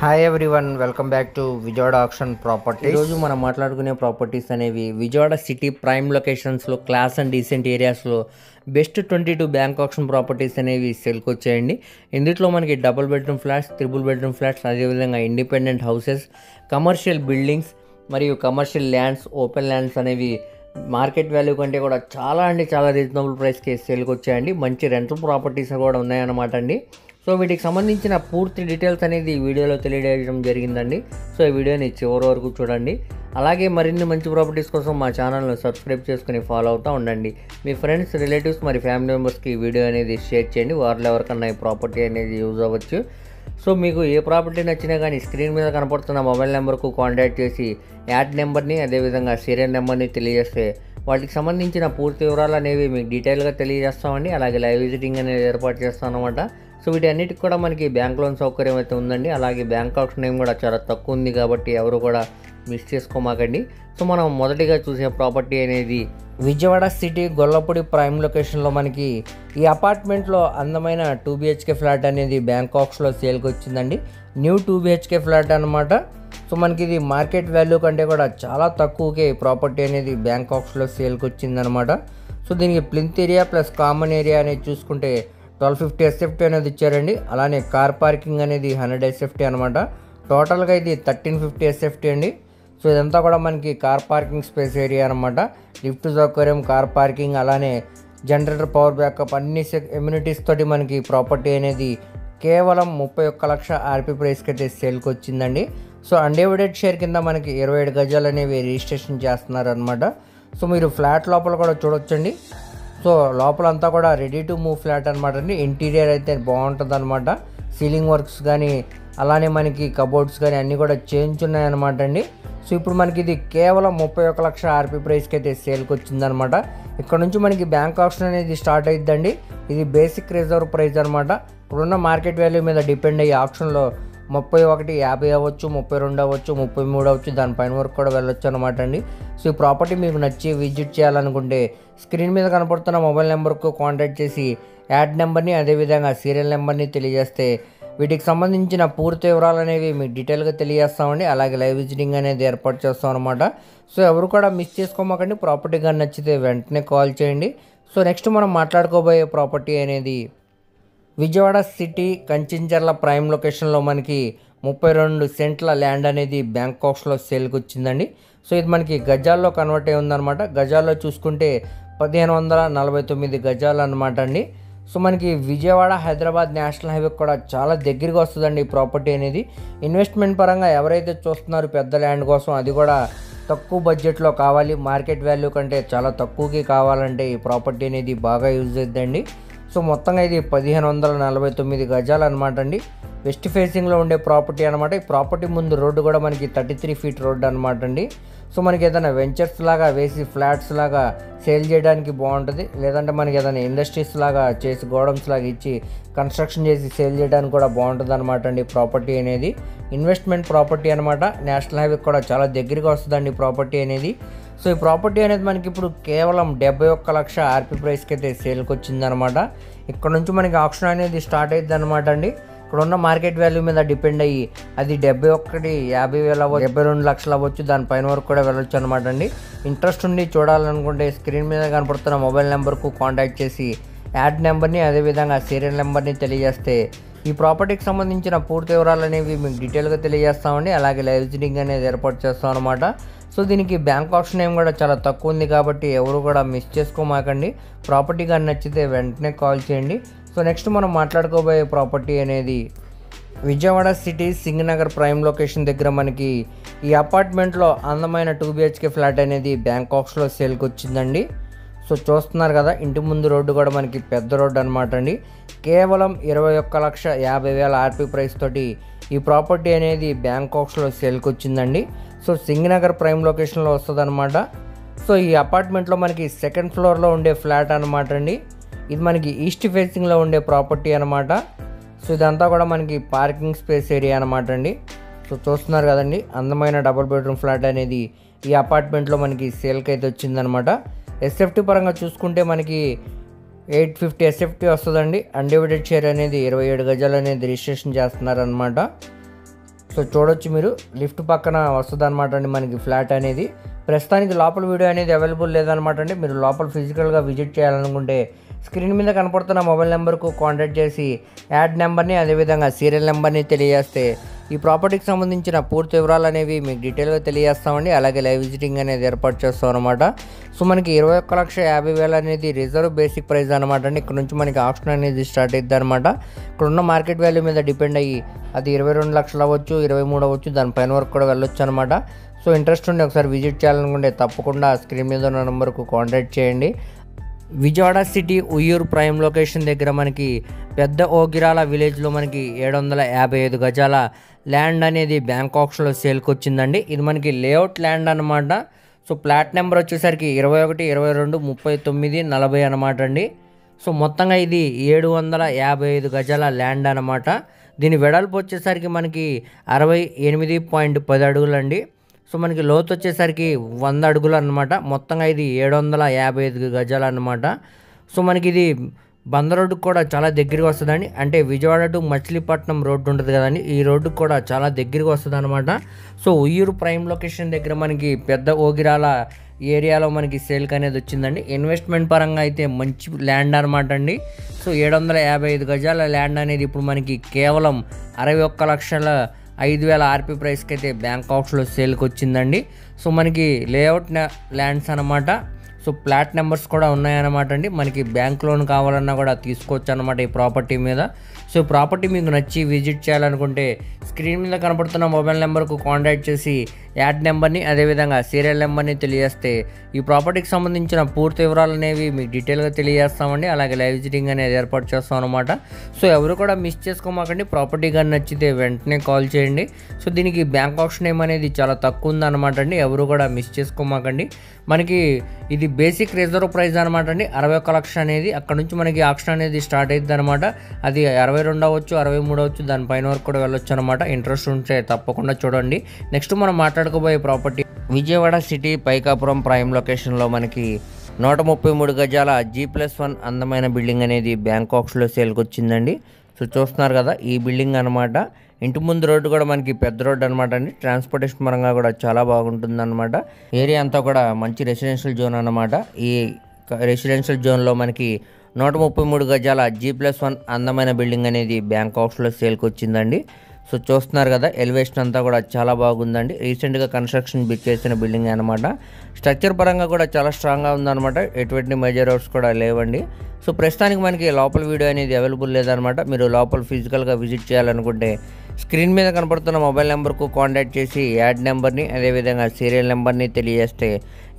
Hi everyone, welcome back to Vijayawada auction property. ఈరోజు మనం మాట్లాడుకునే ప్రాపర్టీస్ అనేవి విజయవాడ సిటీ ప్రైమ్ లొకేషన్స్లో క్లాస్ అండ్ డీసెంట్ ఏరియాస్లో బెస్ట్ 22 బ్యాంక్ ఆక్షన్ ప్రాపర్టీస్ అనేవి సేల్కి వచ్చాయండి. ఇందులో మనకి double bedroom flats, triple bedroom flats, అదేవిధంగా ఇండిపెండెంట్ హౌసెస్, కమర్షియల్ బిల్డింగ్స్ మరియు కమర్షియల్ ల్యాండ్స్, ఓపెన్ ల్యాండ్స్ అనేవి మార్కెట్ వాల్యూ కంటే కూడా చాలా రీజనబుల్ ప్రైస్కి సేల్కి వచ్చాయండి. మంచి రెంటల్ ప్రాపర్టీస్ కూడా ఉన్నాయన్నమాట అండి. సో వీటికి సంబంధించిన పూర్తి డీటెయిల్స్ అనేది ఈ వీడియోలో తెలియజేయడం జరిగిందండి. సో ఈ వీడియోని చివరి వరకు చూడండి. అలాగే మరిన్ని మంచి ప్రాపర్టీస్ కోసం మా ఛానల్ని సబ్స్క్రైబ్ చేసుకుని ఫాలో అవుతూ ఉండండి. మీ ఫ్రెండ్స్, రిలేటివ్స్ మరి ఫ్యామిలీ మెంబర్స్కి ఈ వీడియో అనేది షేర్ చేయండి. వారిలో ఎవరికన్నా ఈ ప్రాపర్టీ అనేది యూజ్ అవ్వచ్చు. సో మీకు ఏ ప్రాపర్టీ నచ్చినా కానీ స్క్రీన్ మీద కనపడుతున్న మొబైల్ నెంబర్కు కాంటాక్ట్ చేసి యాడ్ నెంబర్ని, అదేవిధంగా సీరియల్ నెంబర్ని తెలియజేస్తే వాటికి సంబంధించిన పూర్తి వివరాలు అనేవి మీకు డీటెయిల్గా తెలియజేస్తామండి. అలాగే లైవ్ విజిటింగ్ అనేది ఏర్పాటు చేస్తాం అనమాట. సో వీటన్నిటికి కూడా మనకి బ్యాంక్ లోన్ సౌకర్యం అయితే ఉందండి. అలాగే బ్యాంక్ ఆప్షన్ ఏం కూడా చాలా తక్కువ ఉంది కాబట్టి ఎవరు కూడా మిస్ చేసుకోమాకండి. సో మనం మొదటిగా చూసే ప్రాపర్టీ అనేది విజయవాడ సిటీ గొల్లపూడి ప్రైమ్ లొకేషన్లో మనకి ఈ అపార్ట్మెంట్లో అందమైన 2 BHK ఫ్లాట్ అనేది బ్యాంకాక్స్లో సేల్కి వచ్చిందండి. న్యూ 2 BHK ఫ్లాట్ అనమాట. సో మనకి ఇది మార్కెట్ వాల్యూ కంటే కూడా చాలా తక్కువకే ప్రాపర్టీ అనేది బ్యాంకాక్స్లో సేల్కి వచ్చిందనమాట. సో దీనికి plinth area plus common area అనేది చూసుకుంటే 1250 SFT అనేది ఇచ్చారండి. అలానే కార్ పార్కింగ్ అనేది 100 SFT అనమాట. టోటల్గా ఇది 1350 SFT అండి. సో ఇదంతా కూడా మనకి కార్ పార్కింగ్ స్పేస్ ఏరియా అనమాట. లిఫ్ట్ సౌకర్యం, కార్ పార్కింగ్, అలానే జనరేటర్, పవర్ బ్యాకప్ అన్ని ఎమ్యూనిటీస్ తోటి మనకి ప్రాపర్టీ అనేది కేవలం 31 లక్ష ఆర్పీ ప్రైస్కి అయితే సేల్కి వచ్చిందండి. సో అన్డివైడెడ్ షేర్ కింద మనకి 27 గజాలు అనేవి రిజిస్ట్రేషన్ చేస్తున్నారు అనమాట. సో మీరు ఫ్లాట్ లోపల కూడా చూడొచ్చండి. సో లోపలంతా కూడా రెడీ టు మూవ్ ఫ్లాట్ అనమాట అండి. ఇంటీరియర్ అయితే బాగుంటుంది అనమాట. సీలింగ్ వర్క్స్ కానీ అలానే మనకి కబోర్డ్స్ కానీ అన్నీ కూడా చేంజ్ ఉన్నాయన్నమాట అండి. సో ఇప్పుడు మనకి ఇది కేవలం 31 లక్ష ఆర్పీ ప్రైస్కి అయితే సేల్కి వచ్చిందనమాట. ఇక్కడ నుంచి మనకి బ్యాంక్ ఆప్షన్ అనేది స్టార్ట్ అయిద్దండి. ఇది బేసిక్ రిజర్వ్ ప్రైస్ అనమాట. ఇప్పుడున్న మార్కెట్ వాల్యూ మీద డిపెండ్ అయ్యే ఆప్షన్లో 31, 50 అవ్వచ్చు, 32 అవ్వచ్చు, 33 అవ్వచ్చు, దానిపైన వరకు కూడా వెళ్ళొచ్చు అనమాట అండి. సో ఈ ప్రాపర్టీ మీకు నచ్చి విజిట్ చేయాలనుకుంటే స్క్రీన్ మీద కనపడుతున్న మొబైల్ నెంబర్కు కాంటాక్ట్ చేసి యాడ్ నెంబర్ని, అదేవిధంగా సీరియల్ నెంబర్ని తెలియజేస్తే వీటికి సంబంధించిన పూర్తి వివరాలు అనేవి మీకు డీటెయిల్గా తెలియజేస్తామండి. అలాగే లైవ్ విజిటింగ్ అనేది ఏర్పాటు చేస్తాం అనమాట. సో ఎవరు కూడా మిస్ చేసుకోమాకండి. ప్రాపర్టీ కానీ నచ్చితే వెంటనే కాల్ చేయండి. సో నెక్స్ట్ మనం మాట్లాడుకోబోయే ప్రాపర్టీ అనేది విజయవాడ సిటీ కంచించర్ల ప్రైమ్ లొకేషన్లో మనకి 32 సెంట్ల ల్యాండ్ అనేది బ్యాంకాక్స్లో సేల్కి వచ్చిందండి. సో ఇది మనకి గజాల్లో కన్వర్ట్ అయి ఉందన్నమాట. గజాల్లో చూసుకుంటే 1549 గజాలు అనమాట అండి. సో మనకి విజయవాడ హైదరాబాద్ నేషనల్ హైవే కూడా చాలా దగ్గరగా వస్తుందండి ఈ ప్రాపర్టీ అనేది. ఇన్వెస్ట్మెంట్ పరంగా ఎవరైతే చూస్తున్నారో పెద్ద ల్యాండ్ కోసం, అది కూడా తక్కువ బడ్జెట్లో కావాలి, మార్కెట్ వాల్యూ కంటే చాలా తక్కువకి కావాలంటే ఈ ప్రాపర్టీ అనేది బాగా యూజ్ అవుతుందండి. సో మొత్తంగా ఇది 1549 గజాలు అనమాట అండి. వెస్ట్ ఫేసింగ్లో ఉండే ప్రాపర్టీ అనమాట. ఈ ప్రాపర్టీ ముందు రోడ్డు కూడా మనకి 33 ఫీట్ రోడ్డు అనమాట అండి. సో మనకి ఏదైనా వెంచర్స్ లాగా వేసి ఫ్లాట్స్ లాగా సేల్ చేయడానికి బాగుంటుంది. లేదంటే మనకి ఏదైనా ఇండస్ట్రీస్ లాగా చేసి గోడౌన్స్ లాగా ఇచ్చి కన్స్ట్రక్షన్ చేసి సేల్ చేయడానికి కూడా బాగుంటుంది అనమాట అండి. ప్రాపర్టీ అనేది ఇన్వెస్ట్మెంట్ ప్రాపర్టీ అనమాట. నేషనల్ హైవే కూడా చాలా దగ్గరగా వస్తుందండి ప్రాపర్టీ అనేది. సో ఈ ప్రాపర్టీ అనేది మనకి ఇప్పుడు కేవలం 71 లక్ష ఆర్పీ ప్రైస్కి అయితే సేల్కి వచ్చిందనమాట. ఇక్కడ నుంచి మనకి ఆప్షన్ అనేది స్టార్ట్ అవుతుంది అనమాట అండి. ఇక్కడ ఉన్న మార్కెట్ వాల్యూ మీద డిపెండ్ అయ్యి అది 71, 50,000 అవ్వచ్చు, 72 లక్షలు అవ్వచ్చు, దానిపైన వరకు కూడా వెళ్ళొచ్చు అనమాట అండి. ఇంట్రెస్ట్ ఉండి చూడాలనుకుంటే స్క్రీన్ మీద కనపడుతున్న మొబైల్ నెంబర్కు కాంటాక్ట్ చేసి యాడ్ నెంబర్ని, అదేవిధంగా సీరియల్ నెంబర్ని తెలియజేస్తే ఈ ప్రాపర్టీకి సంబంధించిన పూర్తి వివరాలు అనేవి మీకు డీటెయిల్గా తెలియజేస్తామండి. అలాగే లైవ్ విజిటింగ్ అనేది ఏర్పాటు చేస్తాం అనమాట. సో దీనికి బ్యాంక్ ఆప్షన్ ఏం కూడా చాలా తక్కువ ఉంది కాబట్టి ఎవరు కూడా మిస్ చేసుకోమాకండి. ప్రాపర్టీ కానీ నచ్చితే వెంటనే కాల్ చేయండి. సో నెక్స్ట్ మనం మాట్లాడుకోబోయే ప్రాపర్టీ అనేది Vijayawada city Singh Nagar prime location దగ్గర మనకి ఈ అపార్ట్మెంట్లో అందమైన 2 BHK ఫ్లాట్ అనేది బ్యాంకాక్స్లో సేల్కి వచ్చిందండి. సో చూస్తున్నారు కదా, ఇంటి ముందు రోడ్డు కూడా మనకి పెద్ద రోడ్డు అనమాట అండి. కేవలం 21,50,000 ఆర్పీ ప్రైస్ తోటి ఈ ప్రాపర్టీ అనేది బ్యాంకాక్స్లో సేల్కి వచ్చిందండి. సో సింగనగర్ ప్రైమ్ లొకేషన్లో వస్తుంది అనమాట. సో ఈ అపార్ట్మెంట్లో మనకి సెకండ్ ఫ్లోర్లో ఉండే ఫ్లాట్ అనమాట అండి. ఇది మనకి ఈస్ట్ ఫేసింగ్లో ఉండే ప్రాపర్టీ అనమాట. సో ఇదంతా కూడా మనకి పార్కింగ్ స్పేస్ ఏరియా అనమాట అండి. సో చూస్తున్నారు కదండి, అందమైన డబుల్ బెడ్రూమ్ ఫ్లాట్ అనేది ఈ అపార్ట్మెంట్లో మనకి సేల్కి అయితే వచ్చిందనమాట. SFT పరంగా చూసుకుంటే మనకి 850 SFT వస్తుందండి. అన్డివైడెడ్ షేర్ అనేది 27 గజాలు అనేది రిజిస్ట్రేషన్ చేస్తున్నారనమాట. సో చూడొచ్చు మీరు లిఫ్ట్ పక్కన వస్తుంది అనమాట అండి మనకి ఫ్లాట్ అనేది. ప్రస్తుతానికి లోపల వీడియో అనేది అవైలబుల్ లేదనమాట అండి. మీరు లోపల ఫిజికల్గా విజిట్ చేయాలనుకుంటే స్క్రీన్ మీద కనపడుతున్న మొబైల్ నెంబర్కు కాంటాక్ట్ చేసి యాడ్ నెంబర్ని అదేవిధంగా సీరియల్ నెంబర్ని తెలియజేస్తే ఈ ప్రాపర్టీకి సంబంధించిన పూర్తి వివరాలు అనేవి మీకు డీటెయిల్గా తెలియజేస్తామండి. అలాగే లైవ్ విజిటింగ్ అనేది ఏర్పాటు చేస్తాం అనమాట. సో మనకి 21,50,000 అనేది రిజర్వ్ బేసిక్ ప్రైస్ అనమాట అండి. ఇక్కడ నుంచి మనకి ఆప్షన్ అనేది స్టార్ట్ అవుతుంది అనమాట. ఇక్కడ ఉన్న మార్కెట్ వాల్యూ మీద డిపెండ్ అయ్యి అది 22 లక్షలు అవ్వచ్చు, 23 అవ్వచ్చు, దానిపైన వరకు కూడా వెళ్ళొచ్చు అనమాట. సో ఇంట్రెస్ట్ ఉండి ఒకసారి విజిట్ చేయాలనుకుంటే తప్పకుండా స్క్రీన్ మీద ఉన్న నెంబర్కు కాంటాక్ట్ చేయండి. Vijayawada city Uyyuru prime location దగ్గర మనకి పెద్ద ఓగిరాల విలేజ్లో మనకి 755 గజాల ల్యాండ్ అనేది బ్యాంక్ ఆప్షన్లో సేల్కి వచ్చిందండి. ఇది మనకి లేఅవుట్ ల్యాండ్ అనమాట. సో ప్లాట్ నెంబర్ వచ్చేసరికి 21, 22, 39, 40 అనమాట అండి. సో మొత్తంగా ఇది 755 గజాల ల్యాండ్ అనమాట. దీని వెడల్పు వచ్చేసరికి మనకి 68.10 అడుగులండి. సో మనకి లోతు వచ్చేసరికి 100 అడుగులు అనమాట. మొత్తంగా ఇది 755 గజాలు అనమాట. సో మనకి ఇది బందర్ రోడ్డుకు కూడా చాలా దగ్గరగా వస్తుందండి. అంటే విజయవాడ టు మచిలీపట్నం రోడ్డు ఉంటుంది కదండి, ఈ రోడ్డుకు కూడా చాలా దగ్గరగా వస్తుంది అనమాట. సో ఉయ్యూరు ప్రైమ్ లొకేషన్ దగ్గర మనకి పెద్ద ఓగిరాల ఏరియాలో మనకి సేల్కి అనేది వచ్చిందండి. ఇన్వెస్ట్మెంట్ పరంగా అయితే మంచి ల్యాండ్ అనమాట అండి. సో 755 గజాల ల్యాండ్ అనేది ఇప్పుడు మనకి కేవలం 61,05,000 ఆర్పీ ప్రైస్కి అయితే బ్యాంక్ ఆప్షన్లో సేల్కి వచ్చిందండి. సో మనకి లేఅవుట్ ల్యాండ్స్ అనమాట. సో ప్లాట్ నెంబర్స్ కూడా ఉన్నాయన్నమాట అండి. మనకి బ్యాంక్ లోన్ కావాలన్నా కూడా తీసుకోవచ్చు అనమాట ఈ ప్రాపర్టీ మీద. సో ప్రాపర్టీ మీకు నచ్చి విజిట్ చేయాలనుకుంటే స్క్రీన్ మీద కనపడుతున్న మొబైల్ నెంబర్కు కాంటాక్ట్ చేసి యాడ్ నెంబర్ని అదేవిధంగా సీరియల్ నెంబర్ని తెలియజేస్తే ఈ ప్రాపర్టీకి సంబంధించిన పూర్తి వివరాలు అనేవి మీకు డీటెయిల్గా తెలియజేస్తామండి. అలాగే లైవ్ విజిటింగ్ అనేది ఏర్పాటు చేస్తాం అనమాట. సో ఎవరు కూడా మిస్ చేసుకోమాకండి. ప్రాపర్టీ కానీ నచ్చితే వెంటనే కాల్ చేయండి. సో దీనికి బ్యాంక్ ఆప్షన్ ఏమనేది చాలా తక్కువ ఉందన్నమాట అండి. ఎవరు కూడా మిస్ చేసుకోమాకండి. మనకి ఇది బేసిక్ రిజర్వ్ ప్రైస్ అనమాట అండి. 61 లక్షలు అనేది అక్కడ నుంచి మనకి ఆప్షన్ అనేది స్టార్ట్ అవుతుంది అనమాట. అది 62 అవ్వచ్చు, 63 అవ్వచ్చు, దానిపైన వరకు కూడా వెళ్ళొచ్చు అనమాట. ఇంట్రెస్ట్ ఉంటే తప్పకుండా చూడండి. నెక్స్ట్ మనం మాట్లాడుకోబోయే property Vijayawada city Paikapuram prime లొకేషన్లో మనకి 133 గజాల G+1 అందమైన బిల్డింగ్ అనేది బ్యాంక్ ఆప్షన్లో సేల్కి వచ్చిందండి. సో చూస్తున్నారు కదా ఈ బిల్డింగ్ అనమాట. ఇంటి ముందు రోడ్డు కూడా మనకి పెద్ద రోడ్డు అనమాట అండి. ట్రాన్స్పోర్టేషన్ పరంగా కూడా చాలా బాగుంటుంది అనమాట. ఏరియా అంతా కూడా మంచి రెసిడెన్షియల్ జోన్ అనమాట. ఈ రెసిడెన్షియల్ జోన్లో మనకి 133 గజాల G+1 అందమైన బిల్డింగ్ అనేది బ్యాంక్ ఆప్షన్లో సేల్కి వచ్చిందండి. సో చూస్తున్నారు కదా ఎలివేషన్ అంతా కూడా చాలా బాగుందండి. రీసెంట్గా కన్స్ట్రక్షన్ బిట్ చేసిన బిల్డింగ్ అనమాట. స్ట్రక్చర్ పరంగా కూడా చాలా స్ట్రాంగ్గా ఉందన్నమాట. ఎటువంటి మేజర్ అవుట్స్ కూడా లేవండి. సో ప్రస్తుతానికి మనకి లోపల వీడియో అనేది అవైలబుల్ లేదనమాట. మీరు లోపల ఫిజికల్గా విజిట్ చేయాలనుకుంటే స్క్రీన్ మీద కనపడుతున్న మొబైల్ నెంబర్కు కాంటాక్ట్ చేసి యాడ్ నెంబర్ని అదేవిధంగా సీరియల్ నెంబర్ని తెలియజేస్తే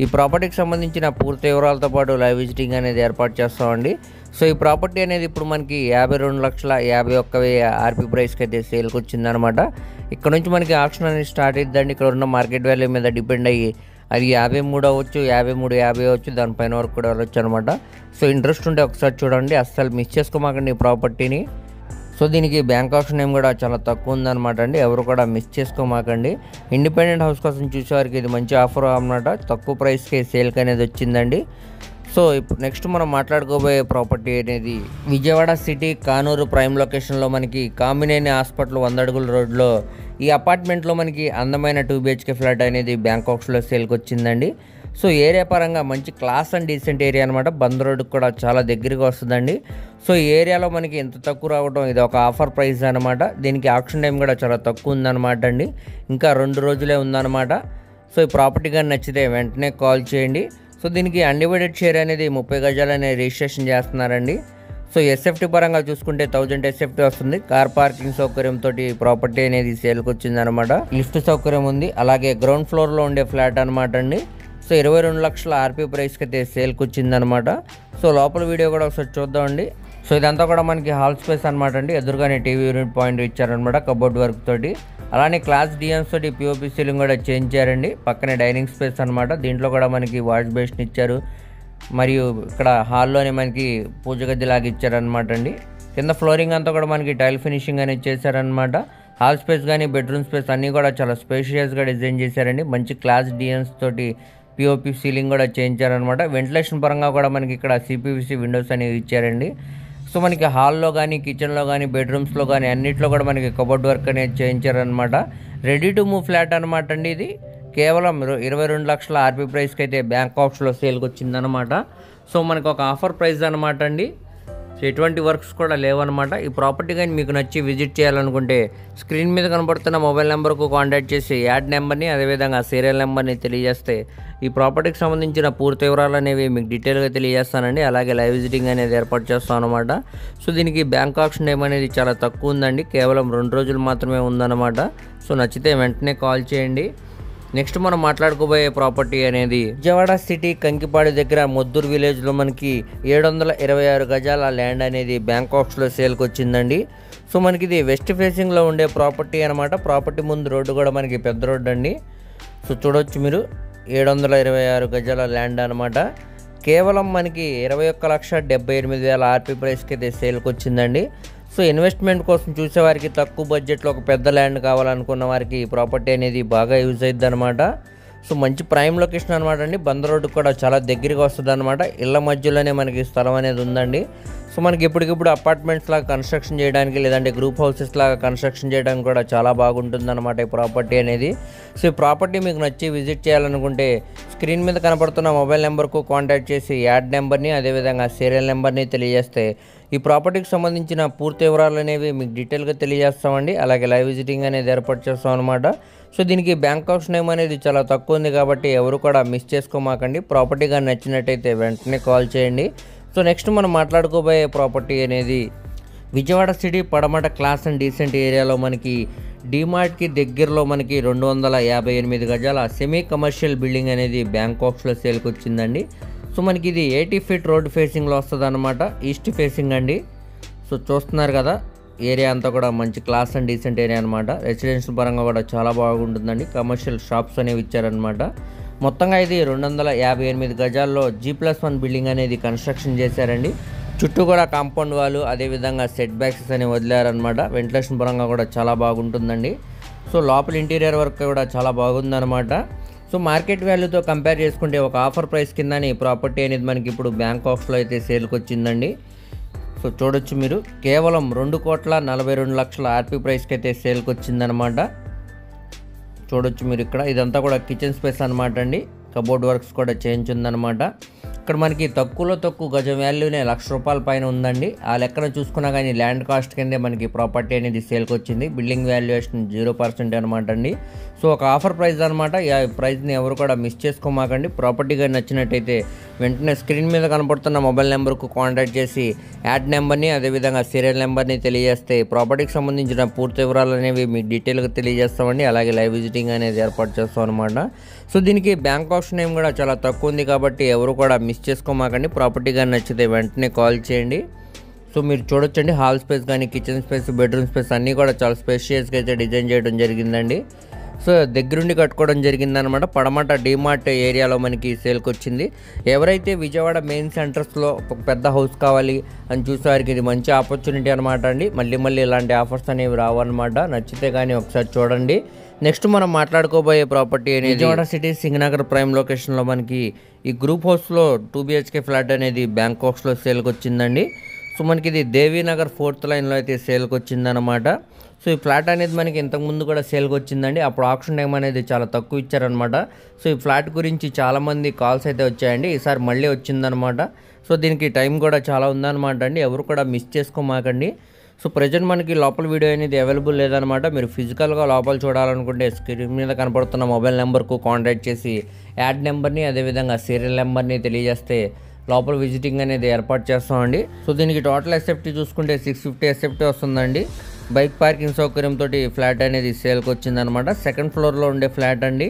ఈ ప్రాపర్టీకి సంబంధించిన పూర్తి వివరాలతో పాటు లైవ్ విజిటింగ్ అనేది ఏర్పాటు చేస్తామండి. సో ఈ ప్రాపర్టీ అనేది ఇప్పుడు మనకి 52,51,000 ఆర్పీ ప్రైస్కి అయితే సేల్కి వచ్చిందనమాట. ఇక్కడ నుంచి మనకి ఆప్షన్ అనేది స్టార్ట్ అవుతుందండి. ఇక్కడ ఉన్న మార్కెట్ వాల్యూ మీద డిపెండ్ అయ్యి అది 53 అవ్వచ్చు, 53, 50 అవ్వచ్చు, దానిపైన వరకు కూడా వెళ్ళొచ్చు అనమాట. సో ఇంట్రెస్ట్ ఉంటే ఒకసారి చూడండి, అస్సలు మిస్ చేసుకోమాకండి ఈ ప్రాపర్టీని. సో దీనికి బ్యాంక్ ఆప్షన్ ఏం కూడా చాలా తక్కువ ఉందన్నమాట అండి. ఎవరు కూడా మిస్ చేసుకోమాకండి. ఇండిపెండెంట్ హౌస్ కోసం చూసేవారికి ఇది మంచి ఆఫర్ అన్నమాట. తక్కువ ప్రైస్కి సేల్కి అనేది వచ్చిందండి. సో ఇప్పుడు నెక్స్ట్ మనం మాట్లాడుకోబోయే ప్రాపర్టీ అనేది విజయవాడ సిటీ కానూరు ప్రైమ్ లొకేషన్లో మనకి కామినేని హాస్పిటల్ 100 అడుగుల రోడ్లో ఈ అపార్ట్మెంట్లో మనకి అందమైన 2 BHK ఫ్లాట్ అనేది బ్యాంక్ ఆప్షన్లో సేల్కి వచ్చిందండి. సో ఏరియా పరంగా మంచి క్లాస్ అండ్ డీసెంట్ ఏరియా అనమాట. బందర్ రోడ్డుకి కూడా చాలా దగ్గరగా వస్తుందండి. సో ఈ ఏరియాలో మనకి ఎంత తక్కువ రావడం ఇది ఒక ఆఫర్ ప్రైస్ అనమాట. దీనికి ఆప్షన్ టైం కూడా చాలా తక్కువ ఉందన్నమాట అండి. ఇంకా 2 రోజులే ఉందన్నమాట. సో ఈ ప్రాపర్టీ కానీ నచ్చితే వెంటనే కాల్ చేయండి. సో దీనికి అన్డివైడెడ్ షేర్ అనేది 30 గజాలనే రిజిస్ట్రేషన్ చేస్తున్నారండి. సో ఎస్ఎఫ్టీ పరంగా చూసుకుంటే 1000 ఎస్ఎఫ్టీ వస్తుంది. కార్ పార్కింగ్ సౌకర్యంతో ప్రాపర్టీ అనేది సేల్కి వచ్చింది అనమాట. లిఫ్ట్ సౌకర్యం ఉంది. అలాగే గ్రౌండ్ ఫ్లోర్లో ఉండే ఫ్లాట్ అనమాట అండి. సో 22 లక్షల ఆర్పీ ప్రైస్కి అయితే సేల్కి వచ్చిందనమాట. సో లోపల వీడియో కూడా ఒకసారి చూద్దామండి. సో ఇదంతా కూడా మనకి హాల్ స్పేస్ అనమాట అండి. ఎదురుగానే టీవీ యూనిట్ పాయింట్ ఇచ్చారనమాట కబోర్డ్ వర్క్ తోటి. అలానే క్లాస్ డిఎన్స్ తోటి పిఓపి సీలింగ్ కూడా చేంజ్ చేయారండి. పక్కనే డైనింగ్ స్పేస్ అనమాట. దీంట్లో కూడా మనకి వాష్ బేసిన్ ఇచ్చారు. మరియు ఇక్కడ హాల్లోనే మనకి పూజ గది లాగా ఇచ్చారనమాట అండి. కింద ఫ్లోరింగ్ అంతా కూడా మనకి టైల్ ఫినిషింగ్ అనేది చేశారనమాట. హాల్ స్పేస్ కానీ బెడ్రూమ్ స్పేస్ అన్నీ కూడా చాలా స్పేషియస్గా డిజైన్ చేశారండి. మంచి క్లాస్ డిఎన్స్ తోటి పిఓపి సీలింగ్ కూడా చేయించారనమాట. వెంటిలేషన్ పరంగా కూడా మనకి ఇక్కడ సిపివిసి విండోస్ అనేవి ఇచ్చారండి. సో మనకి హాల్లో కానీ కిచెన్లో కానీ బెడ్రూమ్స్లో కానీ అన్నింటిలో కూడా మనకి కబోర్డ్ వర్క్ అనేది చేయించారనమాట. రెడీ టు మూవ్ ఫ్లాట్ అనమాట అండి. ఇది కేవలం 22 లక్షల ఆర్పీ ప్రైస్కి అయితే బ్యాంకాక్స్లో సేల్కి వచ్చిందనమాట. సో మనకు ఒక ఆఫర్ ప్రైస్ అనమాట అండి. సో ఎటువంటి వర్క్స్ కూడా లేవన్నమాట. ఈ ప్రాపర్టీ కానీ మీకు నచ్చి విజిట్ చేయాలనుకుంటే స్క్రీన్ మీద కనబడుతున్న మొబైల్ నెంబర్కు కాంటాక్ట్ చేసి యాడ్ నెంబర్ని అదేవిధంగా సీరియల్ నెంబర్ని తెలియజేస్తే ఈ ప్రాపర్టీకి సంబంధించిన పూర్తి వివరాలు అనేవి మీకు డీటెయిల్గా తెలియజేస్తానండి. అలాగే లైవ్ విజిటింగ్ అనేది ఏర్పాటు చేస్తాం అనమాట. సో దీనికి బ్యాంక్ ఆక్షన్ టైం అనేది చాలా తక్కువ ఉందండి. కేవలం 2 రోజులు మాత్రమే ఉందన్నమాట. సో నచ్చితే వెంటనే కాల్ చేయండి. నెక్స్ట్ మనం మాట్లాడుకోబోయే ప్రాపర్టీ అనేది విజయవాడ సిటీ కంకిపాడు దగ్గర మొద్దూరు విలేజ్లో మనకి 726 గజాల ల్యాండ్ అనేది బ్యాంకాక్స్లో సేల్కి వచ్చిందండి. సో మనకి ఇది వెస్ట్ ఫేసింగ్లో ఉండే ప్రాపర్టీ అనమాట. ప్రాపర్టీ ముందు రోడ్డు కూడా మనకి పెద్ద రోడ్డు అండి. సో చూడవచ్చు మీరు 726 గజాల ల్యాండ్ అనమాట. కేవలం మనకి 21,78,000 ఆర్పీ ప్రైస్కి అయితే సేల్కి వచ్చిందండి. సో ఇన్వెస్ట్మెంట్ కోసం చూసేవారికి తక్కువ బడ్జెట్లో ఒక పెద్ద ల్యాండ్ కావాలనుకున్న వారికి ఈ ప్రాపర్టీ అనేది బాగా యూజ్ అవుతుంది అనమాట. సో మంచి ప్రైమ్ లొకేషన్ అనమాట అండి. బంద రోడ్డుకు కూడా చాలా దగ్గరగా వస్తుంది అనమాట. ఇళ్ళ మధ్యలోనే మనకి స్థలం అనేది ఉందండి. సో మనకి ఎప్పటికప్పుడు అపార్ట్మెంట్స్ లాగా కన్స్ట్రక్షన్ చేయడానికి లేదంటే గ్రూప్ హౌసెస్ లాగా కన్స్ట్రక్షన్ చేయడానికి కూడా చాలా బాగుంటుంది అనమాట ఈ ప్రాపర్టీ అనేది. సో ఈ ప్రాపర్టీ మీకు నచ్చి విజిట్ చేయాలనుకుంటే స్క్రీన్ మీద కనపడుతున్న మొబైల్ నెంబర్కు కాంటాక్ట్ చేసి యాడ్ నెంబర్ని అదేవిధంగా సీరియల్ నెంబర్ని తెలియజేస్తే ఈ ప్రాపర్టీకి సంబంధించిన పూర్తి వివరాలు అనేవి మీకు డీటెయిల్గా తెలియజేస్తామండి. అలాగే లైవ్ విజిటింగ్ అనేది ఏర్పాటు చేస్తాం అనమాట. సో దీనికి బ్యాంకాక్స్ నేమ్ అనేది చాలా తక్కువ ఉంది కాబట్టి ఎవరు కూడా మిస్ చేసుకోమాకండి. ప్రాపర్టీ కానీ నచ్చినట్టయితే వెంటనే కాల్ చేయండి. సో నెక్స్ట్ మనం మాట్లాడుకోబోయే ప్రాపర్టీ అనేది Vijayawada city Padamata class and decent ఏరియాలో మనకి డిమార్ట్కి దగ్గరలో మనకి 258 గజాల సెమీ కమర్షియల్ బిల్డింగ్ అనేది బ్యాంకాక్స్లో సేల్కి వచ్చిందండి. సో మనకి ఇది 80 ఫీట్ రోడ్ ఫేసింగ్లో వస్తుంది అనమాట. ఈస్ట్ ఫేసింగ్ అండి. సో చూస్తున్నారు కదా, ఏరియా అంతా కూడా మంచి క్లాస్ అండ్ డీసెంట్ ఏరియా అనమాట. రెసిడెన్షియల్ పరంగా కూడా చాలా బాగుంటుందండి. కమర్షియల్ షాప్స్ అనేవి ఇచ్చారనమాట. మొత్తంగా ఇది 258 గజాల్లో G+1 బిల్డింగ్ అనేది కన్స్ట్రక్షన్ చేశారండి. చుట్టూ కూడా కాంపౌండ్ వాళ్ళు అదేవిధంగా సెట్ బ్యాక్స్ అనేవి వదిలేరనమాట. వెంటిలేషన్ పరంగా కూడా చాలా బాగుంటుందండి. సో లోపల ఇంటీరియర్ వర్క్ కూడా చాలా బాగుందన్నమాట. సో మార్కెట్ వాల్యూతో కంపేర్ చేసుకుంటే ఒక ఆఫర్ ప్రైస్ కిందని ప్రాపర్టీ అనేది మనకి ఇప్పుడు బ్యాంకాక్స్లో అయితే సేల్కి వచ్చిందండి. సో చూడొచ్చు మీరు, కేవలం 2,42,00,000 ఆర్పీ ప్రైస్కి అయితే సేల్కి వచ్చిందనమాట. చూడొచ్చు మీరు ఇక్కడ ఇదంతా కూడా కిచెన్ స్పేస్ అనమాట అండి. కబోర్డ్ వర్క్స్ కూడా చేయించిందనమాట. ఇక్కడ మనకి తక్కువలో తక్కువ గజం వాల్యూనే ₹1,00,000 పైన ఉందండి. ఆ లెక్కన చూసుకున్నా కానీ ల్యాండ్ కాస్ట్ కిందే మనకి ప్రాపర్టీ అనేది సేల్కి వచ్చింది. బిల్డింగ్ వాల్యుయేషన్ 0% అనమాట అండి. సో ఒక ఆఫర్ ప్రైస్ అనమాట. ఈ ప్రైస్ని ఎవరు కూడా మిస్ చేసుకోమాకండి. ప్రాపర్టీ కానీ నచ్చినట్టయితే వెంటనే స్క్రీన్ మీద కనపడుతున్న మొబైల్ నెంబర్కు కాంటాక్ట్ చేసి యాడ్ నెంబర్ని అదేవిధంగా సీరియల్ నెంబర్ని తెలియజేస్తే ప్రాపర్టీకి సంబంధించిన పూర్తి వివరాలు అనేవి మీకు డీటెయిల్గా తెలియజేస్తామండి. అలాగే లైవ్ విజిటింగ్ అనేది ఏర్పాటు చేస్తాం అనమాట. సో దీనికి బ్యాంకాక్స్ నేమ్ కూడా చాలా తక్కువ ఉంది కాబట్టి ఎవరు కూడా మిస్ చేసుకోమాకండి. ప్రాపర్టీ కానీ నచ్చితే వెంటనే కాల్ చేయండి. సో మీరు చూడొచ్చండి, హాల్ స్పేస్ కానీ కిచెన్ స్పేస్ బెడ్రూమ్ స్పేస్ అన్నీ కూడా చాలా స్పేషియస్గా అయితే డిజైన్ చేయడం జరిగిందండి. సో దగ్గరుండి కట్టుకోవడం జరిగిందనమాట. పడమట డిమార్ట్ ఏరియాలో మనకి సేల్కి వచ్చింది. ఎవరైతే విజయవాడ మెయిన్ సెంటర్స్లో ఒక పెద్ద హౌస్ కావాలి అని చూసేవారికి ఇది మంచి ఆపర్చునిటీ అనమాట అండి. మళ్ళీ ఇలాంటి ఆఫర్స్ అనేవి రావన్నమాట. నచ్చితే కానీ ఒకసారి చూడండి. నెక్స్ట్ మనం మాట్లాడుకోబోయే ప్రాపర్టీ అనేది విజయవాడ సిటీ సింగనగర్ ప్రైమ్ లొకేషన్లో మనకి ఈ గ్రూప్ హౌస్లో 2 BHK ఫ్లాట్ అనేది బ్యాంకాక్స్లో సేల్కి వచ్చిందండి. సో మనకి ఇది దేవీనగర్ 4th లైన్లో అయితే సేల్కి వచ్చిందనమాట. సో ఈ ఫ్లాట్ అనేది మనకి ఇంతకుముందు కూడా సేల్కి వచ్చిందండి. అప్పుడు ఆక్షన్ టైం అనేది చాలా తక్కువ ఇచ్చారనమాట. సో ఈ ఫ్లాట్ గురించి చాలామంది కాల్స్ అయితే వచ్చాయండి. ఈసారి మళ్ళీ వచ్చిందనమాట. సో దీనికి టైం కూడా చాలా ఉందన్నమాట అండి. ఎవరు కూడా మిస్ చేసుకోమాకండి. సో ప్రజెంట్ మనకి లోపల వీడియో అనేది అవైలబుల్ లేదనమాట. మీరు ఫిజికల్గా లోపల చూడాలనుకుంటే స్క్రీన్ మీద కనపడుతున్న మొబైల్ నెంబర్కు కాంటాక్ట్ చేసి యాడ్ నెంబర్ని అదేవిధంగా సీరియల్ నెంబర్ని తెలియజేస్తే లోపల విజిటింగ్ అనేది ఏర్పాటు చేస్తామండి. సో దీనికి టోటల్ ఎస్ఎఫ్టీ చూసుకుంటే 650 ఎస్ఎఫ్టీ వస్తుందండి. బైక్ పార్కింగ్ సౌకర్యంతో ఫ్లాట్ అనేది సేల్కి వచ్చిందనమాట. సెకండ్ ఫ్లోర్లో ఉండే ఫ్లాట్ అండి.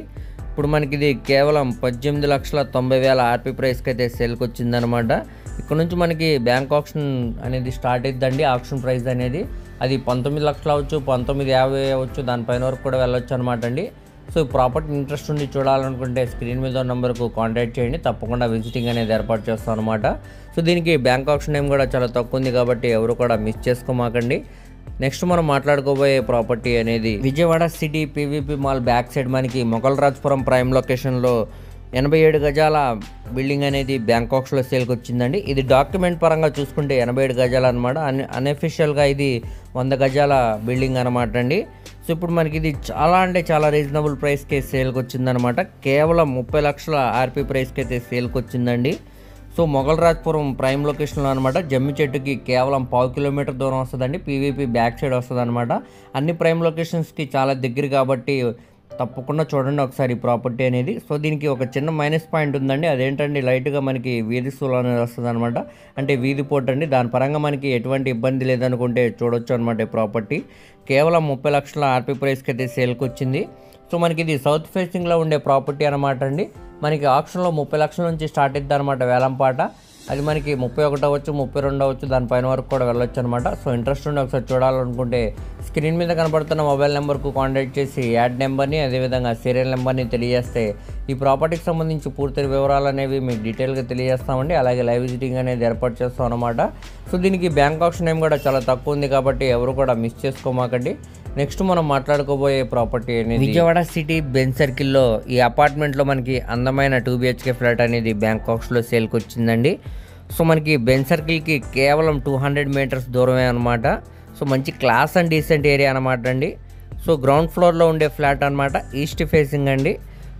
ఇప్పుడు మనకి ఇది కేవలం 18,90,000 ఆర్పీ ప్రైస్కి అయితే సేల్కి వచ్చిందనమాట. ఇక్కడ నుంచి మనకి బ్యాంక్ ఆక్షన్ అనేది స్టార్ట్ అవుతుందండి. ఆక్షన్ ప్రైస్ అనేది అది 19 లక్షలు అవ్వచ్చు, 19,50 అవ్వచ్చు, దానిపైన వరకు కూడా వెళ్ళొచ్చు అనమాట అండి. సో ప్రాపర్టీ ఇంట్రెస్ట్ ఉండి చూడాలనుకుంటే స్క్రీన్ మీద నెంబర్కు కాంటాక్ట్ చేయండి. తప్పకుండా విజిటింగ్ అనేది ఏర్పాటు చేస్తాం అనమాట. సో దీనికి బ్యాంక్ ఆక్షన్ టైం కూడా చాలా తక్కువ ఉంది కాబట్టి ఎవరు కూడా మిస్ చేసుకోమాకండి. నెక్స్ట్ మనం మాట్లాడుకోబోయే ప్రాపర్టీ అనేది Vijayawada city PVP mall back side మనకి మొగల్రాజ్పురం ప్రైమ్ లొకేషన్లో 87 గజాల బిల్డింగ్ అనేది బ్యాంకాక్స్లో సేల్కి వచ్చిందండి. ఇది డాక్యుమెంట్ పరంగా చూసుకుంటే 87 గజాలు అనమాట. అన్అఫిషియల్గా ఇది 100 గజాల బిల్డింగ్ అనమాట అండి. సో ఇప్పుడు మనకి ఇది చాలా అంటే చాలా రీజనబుల్ ప్రైస్కి సేల్కి వచ్చిందనమాట. కేవలం 30 లక్షల ఆర్పీ ప్రైస్కి అయితే సేల్కి వచ్చిందండి. సో మొగల్రాజ్పురం ప్రైమ్ లొకేషన్లో అనమాట. జమ్మి చెట్టుకి కేవలం 1/2 కిలోమీటర్ దూరం వస్తుందండి. పీవీపీ బ్యాక్ సైడ్ వస్తుంది అనమాట. అన్ని ప్రైమ్ లొకేషన్స్కి చాలా దగ్గర కాబట్టి తప్పకుండా చూడండి ఒకసారి ప్రాపర్టీ అనేది. సో దీనికి ఒక చిన్న మైనస్ పాయింట్ ఉందండి. అదేంటండి, లైట్గా మనకి వీధి సూల్ అనేది వస్తుంది అనమాట. అంటే వీధి పోర్ట్ అండి. దాని పరంగా మనకి ఎటువంటి ఇబ్బంది లేదనుకుంటే చూడొచ్చు అనమాట. ఈ ప్రాపర్టీ కేవలం 30 లక్షల ఆర్పీ ప్రైస్కి అయితే సేల్కి వచ్చింది. సో మనకి ఇది సౌత్ ఫేసింగ్లో ఉండే ప్రాపర్టీ అనమాట అండి. మనకి ఆప్షన్లో 30 లక్షల నుంచి స్టార్ట్ అవుతుంది అనమాట వేలంపాట. అది మనకి 31 అవ్వచ్చు, 32 అవ్వచ్చు, దానిపైన వరకు కూడా వెళ్ళొచ్చు అనమాట. సో ఇంట్రెస్ట్ ఉండి ఒకసారి చూడాలనుకుంటే స్క్రీన్ మీద కనబడుతున్న మొబైల్ నెంబర్కు కాంటాక్ట్ చేసి యాడ్ నెంబర్ని అదేవిధంగా సీరియల్ నెంబర్ని తెలియజేస్తే ఈ ప్రాపర్టీకి సంబంధించి పూర్తి వివరాలు అనేవి మీకు డీటెయిల్గా తెలియజేస్తామండి. అలాగే లైవ్ విజిటింగ్ అనేది ఏర్పాటు చేస్తాం అనమాట. సో దీనికి బ్యాంక్ ఆప్షన్ ఏం కూడా చాలా తక్కువ ఉంది కాబట్టి ఎవరు కూడా మిస్ చేసుకోమాకండి. నెక్స్ట్ మనం మాట్లాడుకోబోయే ప్రాపర్టీ అనేది విజయవాడ సిటీ బెంజ్ సర్కిల్లో ఈ అపార్ట్మెంట్లో మనకి అందమైన 2 BHK ఫ్లాట్ అనేది బ్యాంకాక్స్లో సేల్కి వచ్చిందండి. సో మనకి బెంజ్ సర్కిల్కి కేవలం 200 మీటర్స్ దూరమే అనమాట. సో మంచి క్లాస్ అండ్ డీసెంట్ ఏరియా అనమాట అండి. సో గ్రౌండ్ ఫ్లోర్లో ఉండే ఫ్లాట్ అనమాట. ఈస్ట్ ఫేసింగ్ అండి.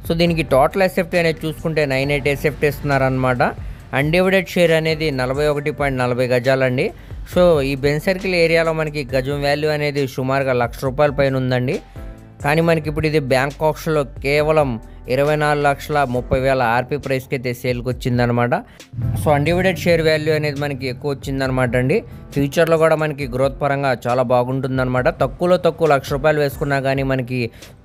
సో దీనికి టోటల్ ఎస్ఎఫ్టీ అనేది చూసుకుంటే 98 ఎస్ఎఫ్టీ ఇస్తున్నారనమాట. అన్డివైడెడ్ షేర్ అనేది 41.40 గజాలండి. సో ఈ బెంజ్ సర్కిల్ ఏరియాలో మనకి గజం వాల్యూ అనేది సుమారుగా ₹1,00,000 పైన ఉందండి. కానీ మనకి ఇప్పుడు ఇది బ్యాంకాక్స్లో కేవలం 24,30,000 ఆర్పీ ప్రైస్కి అయితే సేల్కి వచ్చిందనమాట. సో అన్డివైడెడ్ షేర్ వాల్యూ అనేది మనకి ఎక్కువ వచ్చిందనమాట అండి. ఫ్యూచర్లో కూడా మనకి గ్రోత్ పరంగా చాలా బాగుంటుందన్నమాట. తక్కువలో తక్కువ ₹1,00,000 వేసుకున్నా కానీ మనకి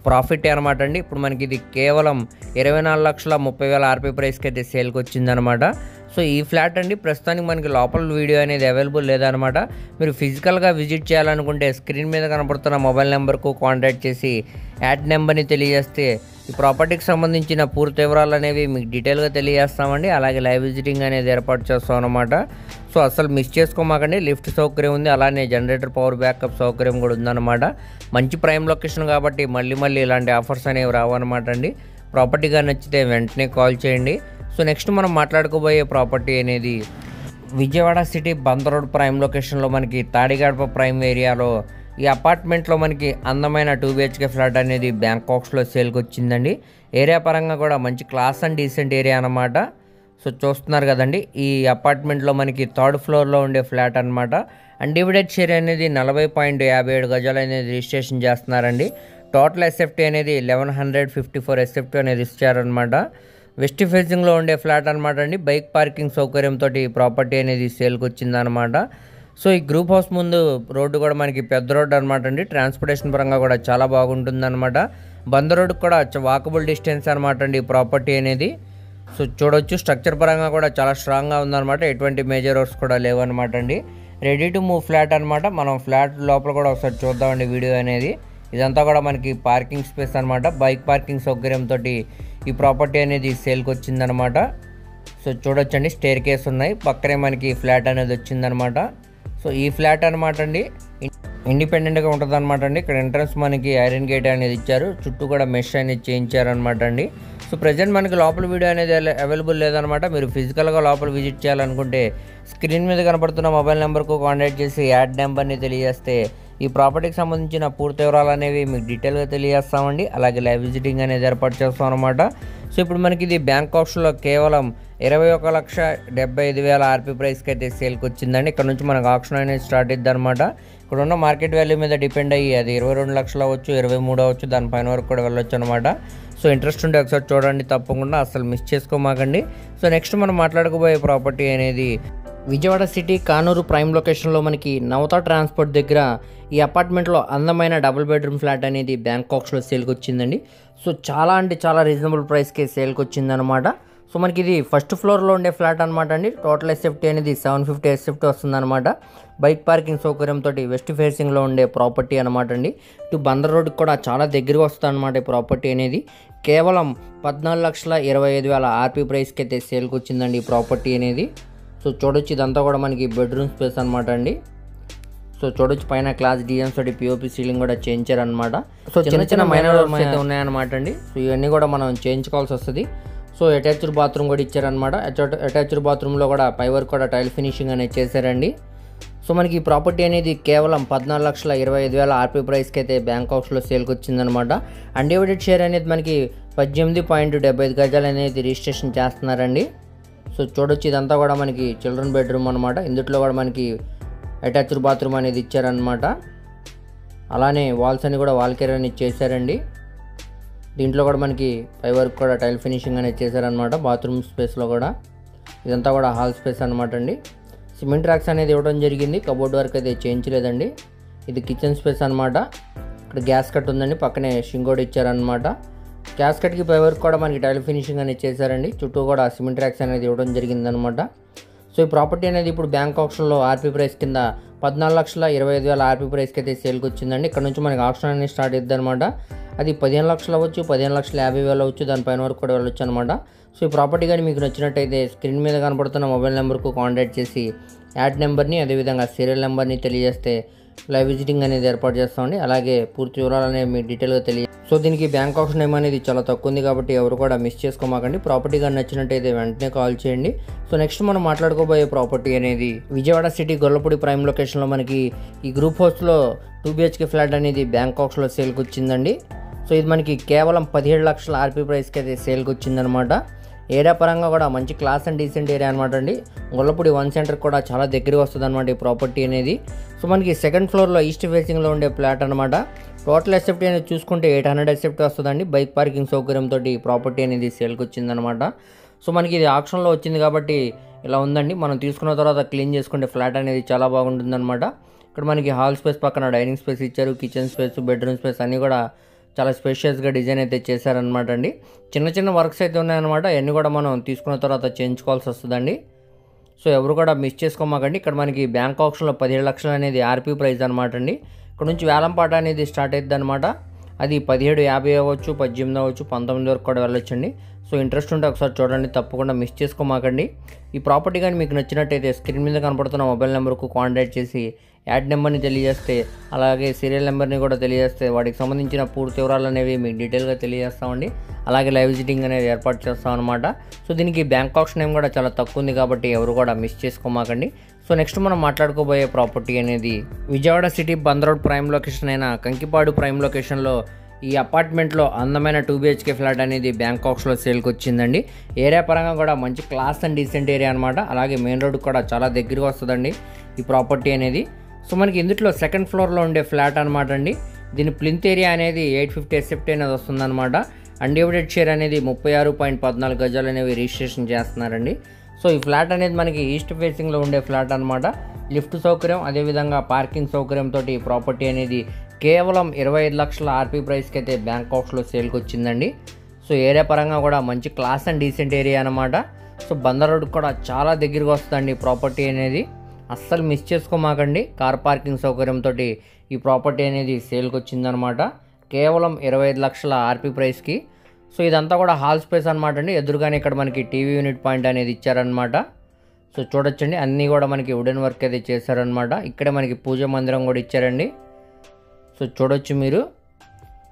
ప్రాఫిట్ అనమాట అండి. ఇప్పుడు మనకి ఇది కేవలం 24,30,000 ఆర్పీ ప్రైస్కి అయితే సేల్కి వచ్చిందనమాట. సో ఈ ఫ్లాట్ అండి ప్రస్తుతానికి మనకి లోపల వీడియో అనేది అవైలబుల్ లేదనమాట. మీరు ఫిజికల్గా విజిట్ చేయాలనుకుంటే స్క్రీన్ మీద కనపడుతున్న మొబైల్ నెంబర్కు కాంటాక్ట్ చేసి యాడ్ నెంబర్ని తెలియజేస్తే ఈ ప్రాపర్టీకి సంబంధించిన పూర్తి వివరాలు అనేవి మీకు డీటెయిల్గా తెలియజేస్తామండి. అలాగే లైవ్ విజిటింగ్ అనేది ఏర్పాటు చేస్తాం అనమాట. సో అసలు మిస్ చేసుకోమాకండి. లిఫ్ట్ సౌకర్యం ఉంది, అలానే జనరేటర్ పవర్ బ్యాకప్ సౌకర్యం కూడా ఉందన్నమాట. మంచి ప్రైమ్ లొకేషన్ కాబట్టి మళ్ళీ ఇలాంటి ఆఫర్స్ అనేవి రావన్నమాట అండి. ప్రాపర్టీగా నచ్చితే వెంటనే కాల్ చేయండి. సో నెక్స్ట్ మనం మాట్లాడుకోబోయే ప్రాపర్టీ అనేది Vijayawada city Bandar road prime లొకేషన్లో మనకి తాడిగడప ప్రైమ్ ఏరియాలో ఈ అపార్ట్మెంట్లో మనకి అందమైన 2 BHK ఫ్లాట్ అనేది బ్యాంకాక్స్లో సేల్కి వచ్చిందండి. ఏరియా పరంగా కూడా మంచి క్లాస్ అండ్ డీసెంట్ ఏరియా అనమాట. సో చూస్తున్నారు కదండి, ఈ అపార్ట్మెంట్లో మనకి 3rd ఫ్లోర్లో ఉండే ఫ్లాట్ అనమాట. అన్డివైడెడ్ షేర్ అనేది 40.57 గజాలు అనేది రిజిస్ట్రేషన్ చేస్తున్నారండి. టోటల్ ఎస్ఎఫ్టీ అనేది 1154 ఎస్ఎఫ్టీ అనేది ఇచ్చారనమాట. వెస్ట్ ఫేసింగ్లో ఉండే ఫ్లాట్ అనమాట అండి. బైక్ పార్కింగ్ సౌకర్యంతో ఈ ప్రాపర్టీ అనేది సేల్కి వచ్చిందనమాట. సో ఈ గ్రూప్ హౌస్ ముందు రోడ్డు కూడా మనకి పెద్ద రోడ్డు అనమాట అండి. ట్రాన్స్పోర్టేషన్ పరంగా కూడా చాలా బాగుంటుందన్నమాట. బందర్ రోడ్డుకి కూడా వాకబుల్ డిస్టెన్స్ అనమాట అండి ఈ ప్రాపర్టీ అనేది. సో చూడొచ్చు, స్ట్రక్చర్ పరంగా కూడా చాలా స్ట్రాంగ్గా ఉందన్నమాట. ఎటువంటి మేజర్ వర్క్స్ కూడా లేవన్నమాట అండి. రెడీ టు మూవ్ ఫ్లాట్ అనమాట. మనం ఫ్లాట్ లోపల కూడా ఒకసారి చూద్దామండి వీడియో అనేది. ఇదంతా కూడా మనకి పార్కింగ్ స్పేస్ అనమాట. బైక్ పార్కింగ్ సౌకర్యంతో ఈ ప్రాపర్టీ అనేది సేల్కి వచ్చిందనమాట. సో చూడొచ్చండి, స్టేర్ కేస్ ఉన్నాయి, పక్కనే మనకి ఫ్లాట్ అనేది వచ్చిందనమాట. సో ఈ ఫ్లాట్ అనమాట అండి ఇండిపెండెంట్గా ఉంటుంది అనమాట అండి. ఇక్కడ ఎంట్రన్స్ మనకి ఐరన్ గేట్ అనేది ఇచ్చారు, చుట్టూ కూడా మెష్ అనేది చేయించారనమాట అండి. సో ప్రజెంట్ మనకి లోపల వీడియో అనేది అవైలబుల్ లేదనమాట. మీరు ఫిజికల్గా లోపల విజిట్ చేయాలనుకుంటే స్క్రీన్ మీద కనపడుతున్న మొబైల్ నెంబర్కు కాంటాక్ట్ చేసి యాడ్ నెంబర్ని తెలియజేస్తే ఈ ప్రాపర్టీకి సంబంధించిన పూర్తి వివరాలు అనేవి మీకు డీటెయిల్గా తెలియజేస్తామండి. అలాగే లైవ్ విజిటింగ్ అనేది ఏర్పాటు చేస్తాం అనమాట. సో ఇప్పుడు మనకి ఇది బ్యాంకాక్స్లో కేవలం 21,75,000 ఆర్పీ ప్రైస్కి అయితే సేల్కి వచ్చిందండి. ఇక్కడ నుంచి మనకు ఆప్షన్ అనేది స్టార్ట్ అవుతుంది అనమాట. ఇక్కడ ఉన్న మార్కెట్ వాల్యూ మీద డిపెండ్ అయ్యి అది 22 లక్షలు అవ్వచ్చు, 23 అవ్వచ్చు, దానిపైన వరకు కూడా వెళ్ళొచ్చు అనమాట. సో ఇంట్రెస్ట్ ఉంటే ఒకసారి చూడండి, తప్పకుండా అసలు మిస్ చేసుకోమాకండి. సో నెక్స్ట్ మనం మాట్లాడుకోబోయే ప్రాపర్టీ అనేది విజయవాడ సిటీ కానూరు ప్రైమ్ లొకేషన్లో మనకి నవత ట్రాన్స్పోర్ట్ దగ్గర ఈ అపార్ట్మెంట్లో అందమైన డబుల్ బెడ్రూమ్ ఫ్లాట్ అనేది బ్యాంకాక్స్లో సేల్కి వచ్చిందండి. సో చాలా అంటే చాలా రీజనబుల్ ప్రైస్కి సేల్కి వచ్చిందనమాట. సో మనకి ఇది ఫస్ట్ ఫ్లోర్లో ఉండే ఫ్లాట్ అనమాట అండి. టోటల్ ఎస్ఎఫ్టీ అనేది 750 ఎస్ఎఫ్టీ వస్తుందన్నమాట. బైక్ పార్కింగ్ సౌకర్యంతో వెస్ట్ ఫేసింగ్లో ఉండే ప్రాపర్టీ అనమాట అండి. ఇటు బందర్ రోడ్కి కూడా చాలా దగ్గరగా వస్తుంది అనమాట ఈ ప్రాపర్టీ అనేది. కేవలం 14,25,000 ఆర్పీ ప్రైస్కి అయితే సేల్కి వచ్చిందండి ఈ ప్రాపర్టీ అనేది. సో చూడొచ్చు, ఇదంతా కూడా మనకి బెడ్రూమ్ స్పేస్ అనమాట అండి. సో చూడొచ్చు, పైన క్లాస్ డిజైన్స్ తోటి పిఓపి సీలింగ్ కూడా చేయించారనమాట. సో చిన్న మైనర్ వర్క్స్ అయితే ఉన్నాయన్నమాట అండి. సో ఇవన్నీ కూడా మనం చేయించుకోవాల్సి వస్తుంది. సో అటాచ్డ్ బాత్రూమ్ కూడా ఇచ్చారనమాట. అటాచ్డ్ బాత్రూంలో కూడా పై వరకు కూడా టైల్ ఫినిషింగ్ అనేది చేశారండి. సో మనకి ఈ ప్రాపర్టీ అనేది కేవలం 14,25,000 ఆర్పీ ప్రైస్కి అయితే బ్యాంకాక్స్లో సేల్కి వచ్చిందనమాట. అన్డివైడెడ్ షేర్ అనేది మనకి 18.75 గజాలు అనేది రిజిస్ట్రేషన్ చేస్తున్నారండి. సో చూడొచ్చు, ఇదంతా కూడా మనకి చిల్డ్రన్ బెడ్రూమ్ అనమాట. ఇందులో కూడా మనకి అటాచ్డ్ బాత్రూమ్ అనేది ఇచ్చారనమాట. అలానే వాల్స్ అని కూడా వాల్ కేర్ అనేది చేశారండి. దీంట్లో కూడా మనకి పై వరకు కూడా టైల్ ఫినిషింగ్ అనేది చేశారనమాట. బాత్రూమ్ స్పేస్లో కూడా ఇదంతా కూడా హాల్ స్పేస్ అనమాట అండి. సిమెంట్ ర్యాక్స్ అనేది ఇవ్వడం జరిగింది. కబోర్డ్ వర్క్ అయితే చేయించలేదండి. ఇది కిచెన్ స్పేస్ అనమాట. ఇక్కడ గ్యాస్ కట్ ఉందండి, పక్కనే షింగోడ్ ఇచ్చారనమాట. గ్యాస్ కట్కి పై వరకు కూడా మనకి టైల్ ఫినిషింగ్ అనేది చేశారండి. చుట్టూ కూడా సిమెంట్ ర్యాక్స్ అనేది ఇవ్వడం జరిగిందనమాట. సో ఈ ప్రాపర్టీ అనేది ఇప్పుడు బ్యాంక్ ఆప్షన్లో ఆర్పీ ప్రైస్ కింద 14,25,000 ఆర్పీ ప్రైస్కి అయితే సేల్కి వచ్చిందండి. ఇక్కడ నుంచి మనకి ఆప్షన్ అనేది స్టార్ట్ అవుతుంది అనమాట. అది 15 లక్షలు అవ్వచ్చు, 15,50,000 అవ్వచ్చు, దానిపైన వరకు కూడా వెళ్ళొచ్చు అనమాట. సో ఈ ప్రాపర్టీ కానీ మీకు నచ్చినట్టయితే స్క్రీన్ మీద కనపడుతున్న మొబైల్ నెంబర్కు కాంటాక్ట్ చేసి యాడ్ నెంబర్ని అదేవిధంగా సీరియల్ నెంబర్ని తెలియజేస్తే లైవ్ విజిటింగ్ అనేది ఏర్పాటు చేస్తామండి. అలాగే పూర్తి వివరాలు అనేవి మీకు డీటెయిల్గా సో దీనికి బ్యాంక్ ఆప్షన్ టైం అనేది చాలా తక్కువ ఉంది కాబట్టి ఎవరు కూడా మిస్ చేసుకోమాకండి. ప్రాపర్టీ కానీ నచ్చినట్టయితే వెంటనే కాల్ చేయండి. సో నెక్స్ట్ మనం మాట్లాడుకోబోయే ప్రాపర్టీ అనేది విజయవాడ సిటీ గొల్లపూడి ప్రైమ్ లొకేషన్లో మనకి ఈ గ్రూప్ హౌస్లో 2 BHK ఫ్లాట్ అనేది బ్యాంక్ ఆప్షన్లో సేల్కి వచ్చిందండి. సో ఇది మనకి కేవలం 17 లక్షల ఆర్పీ ప్రైస్కి అయితే సేల్కి వచ్చిందనమాట. ఏరియా పరంగా కూడా మంచి క్లాస్ అండ్ డీసెంట్ ఏరియా అనమాట అండి. గొల్లపూడి 1 సెంటర్ కూడా చాలా దగ్గరగా వస్తుంది అనమాట ఈ ప్రాపర్టీ అనేది. సో మనకి సెకండ్ ఫ్లోర్లో ఈస్ట్ ఫేసింగ్లో ఉండే ఫ్లాట్ అనమాట. టోటల్ ఎస్ఎఫ్టీ అనేది చూసుకుంటే 800 ఎస్ఎఫ్టీ వస్తుందండి. బైక్ పార్కింగ్ సౌకర్యంతో ఈ ప్రాపర్టీ అనేది సేల్కి వచ్చిందనమాట. సో మనకి ఇది ఆప్షన్లో వచ్చింది కాబట్టి ఇలా ఉందండి. మనం తీసుకున్న తర్వాత క్లీన్ చేసుకుంటే ఫ్లాట్ అనేది చాలా బాగుంటుందన్నమాట. ఇక్కడ మనకి హాల్ స్పేస్ పక్కన డైనింగ్ స్పేస్ ఇచ్చారు. కిచెన్ స్పేస్, బెడ్రూమ్ స్పేస్ అన్నీ కూడా చాలా స్పేషియస్గా డిజైన్ అయితే చేశారనమాట అండి. చిన్న చిన్న వర్క్స్ అయితే ఉన్నాయన్నమాట. అవన్నీ కూడా మనం తీసుకున్న తర్వాత చేయించుకోవాల్సి వస్తుందండి. సో ఎవరు కూడా మిస్ చేసుకోమాకండి. ఇక్కడ మనకి బ్యాంక్ ఆప్షన్లో 17 లక్షలు అనేది ఆర్పీ ప్రైస్ అనమాట అండి. ఇక్కడ నుంచి వేలంపాట అనేది స్టార్ట్ అవుతుంది అనమాట. అది 17,50 అవ్వచ్చు, 18 అవ్వచ్చు, 19 వరకు కూడా వెళ్ళొచ్చండి. సో ఇంట్రెస్ట్ ఉంటే ఒకసారి చూడండి, తప్పకుండా మిస్ చేసుకోమాకండి. ఈ ప్రాపర్టీ కానీ మీకు నచ్చినట్టయితే స్క్రీన్ మీద కనపడుతున్న మొబైల్ నెంబర్కు కాంటాక్ట్ చేసి యాడ్ నెంబర్ని తెలియజేస్తే అలాగే సీరియల్ నెంబర్ని కూడా తెలియజేస్తే వాటికి సంబంధించిన పూర్తి వివరాలు అనేవి మీకు డీటెయిల్గా తెలియజేస్తామండి. అలాగే లైవ్ విజిటింగ్ అనేది ఏర్పాటు చేస్తాం అనమాట. సో దీనికి బ్యాంక్ ఆప్షన్ టైం కూడా చాలా తక్కువ ఉంది కాబట్టి ఎవరు కూడా మిస్ చేసుకోమాకండి. సో నెక్స్ట్ మనం మాట్లాడుకోబోయే ప్రాపర్టీ అనేది Vijayawada city Bandar road prime location అయిన కంకిపాడు ప్రైమ్ లొకేషన్లో ఈ అపార్ట్మెంట్లో అందమైన 2 BHK ఫ్లాట్ అనేది బ్యాంక్ ఆప్షన్లో సేల్కి వచ్చిందండి. ఏరియా పరంగా కూడా మంచి క్లాస్ అండ్ డీసెంట్ ఏరియా అనమాట. అలాగే మెయిన్ రోడ్ కూడా చాలా దగ్గరగా వస్తుందండి ఈ ప్రాపర్టీ అనేది. సో మనకి ఇందులో సెకండ్ ఫ్లోర్లో ఉండే ఫ్లాట్ అనమాట అండి. దీని ప్లింత్ ఏరియా అనేది 850 ఎస్ఎఫ్టీ అనేది వస్తుందన్నమాట. అన్డివైడెడ్ షేర్ అనేది 36.14 గజాలు అనేవి రిజిస్ట్రేషన్ చేస్తున్నారండి. సో ఈ ఫ్లాట్ అనేది మనకి ఈస్ట్ ఫేసింగ్లో ఉండే ఫ్లాట్ అనమాట. లిఫ్ట్ సౌకర్యం అదేవిధంగా పార్కింగ్ సౌకర్యంతో ఈ ప్రాపర్టీ అనేది కేవలం 25 లక్షల ఆర్పీ ప్రైస్కి అయితే బ్యాంక్ ఆప్షన్లో సేల్కి వచ్చిందండి. సో ఏరియా పరంగా కూడా మంచి క్లాస్ అండ్ డీసెంట్ ఏరియా అనమాట. సో బందర్ రోడ్ కూడా చాలా దగ్గరగా వస్తుందండి ఈ ప్రాపర్టీ అనేది. అస్సలు మిస్ చేసుకోమాకండి. కార్ పార్కింగ్ సౌకర్యంతో ఈ ప్రాపర్టీ అనేది సేల్కి వచ్చిందనమాట. కేవలం 25 లక్షల ఆర్పీ ప్రైస్కి. సో ఇదంతా కూడా హాల్ స్పేస్ అనమాట అండి. ఎదురుగానే ఇక్కడ మనకి టీవీ యూనిట్ పాయింట్ అనేది ఇచ్చారనమాట. సో చూడొచ్చండి, అన్నీ కూడా మనకి వుడెన్ వర్క్ అయితే చేశారనమాట. ఇక్కడే మనకి పూజ మందిరం కూడా ఇచ్చారండి. సో చూడొచ్చు మీరు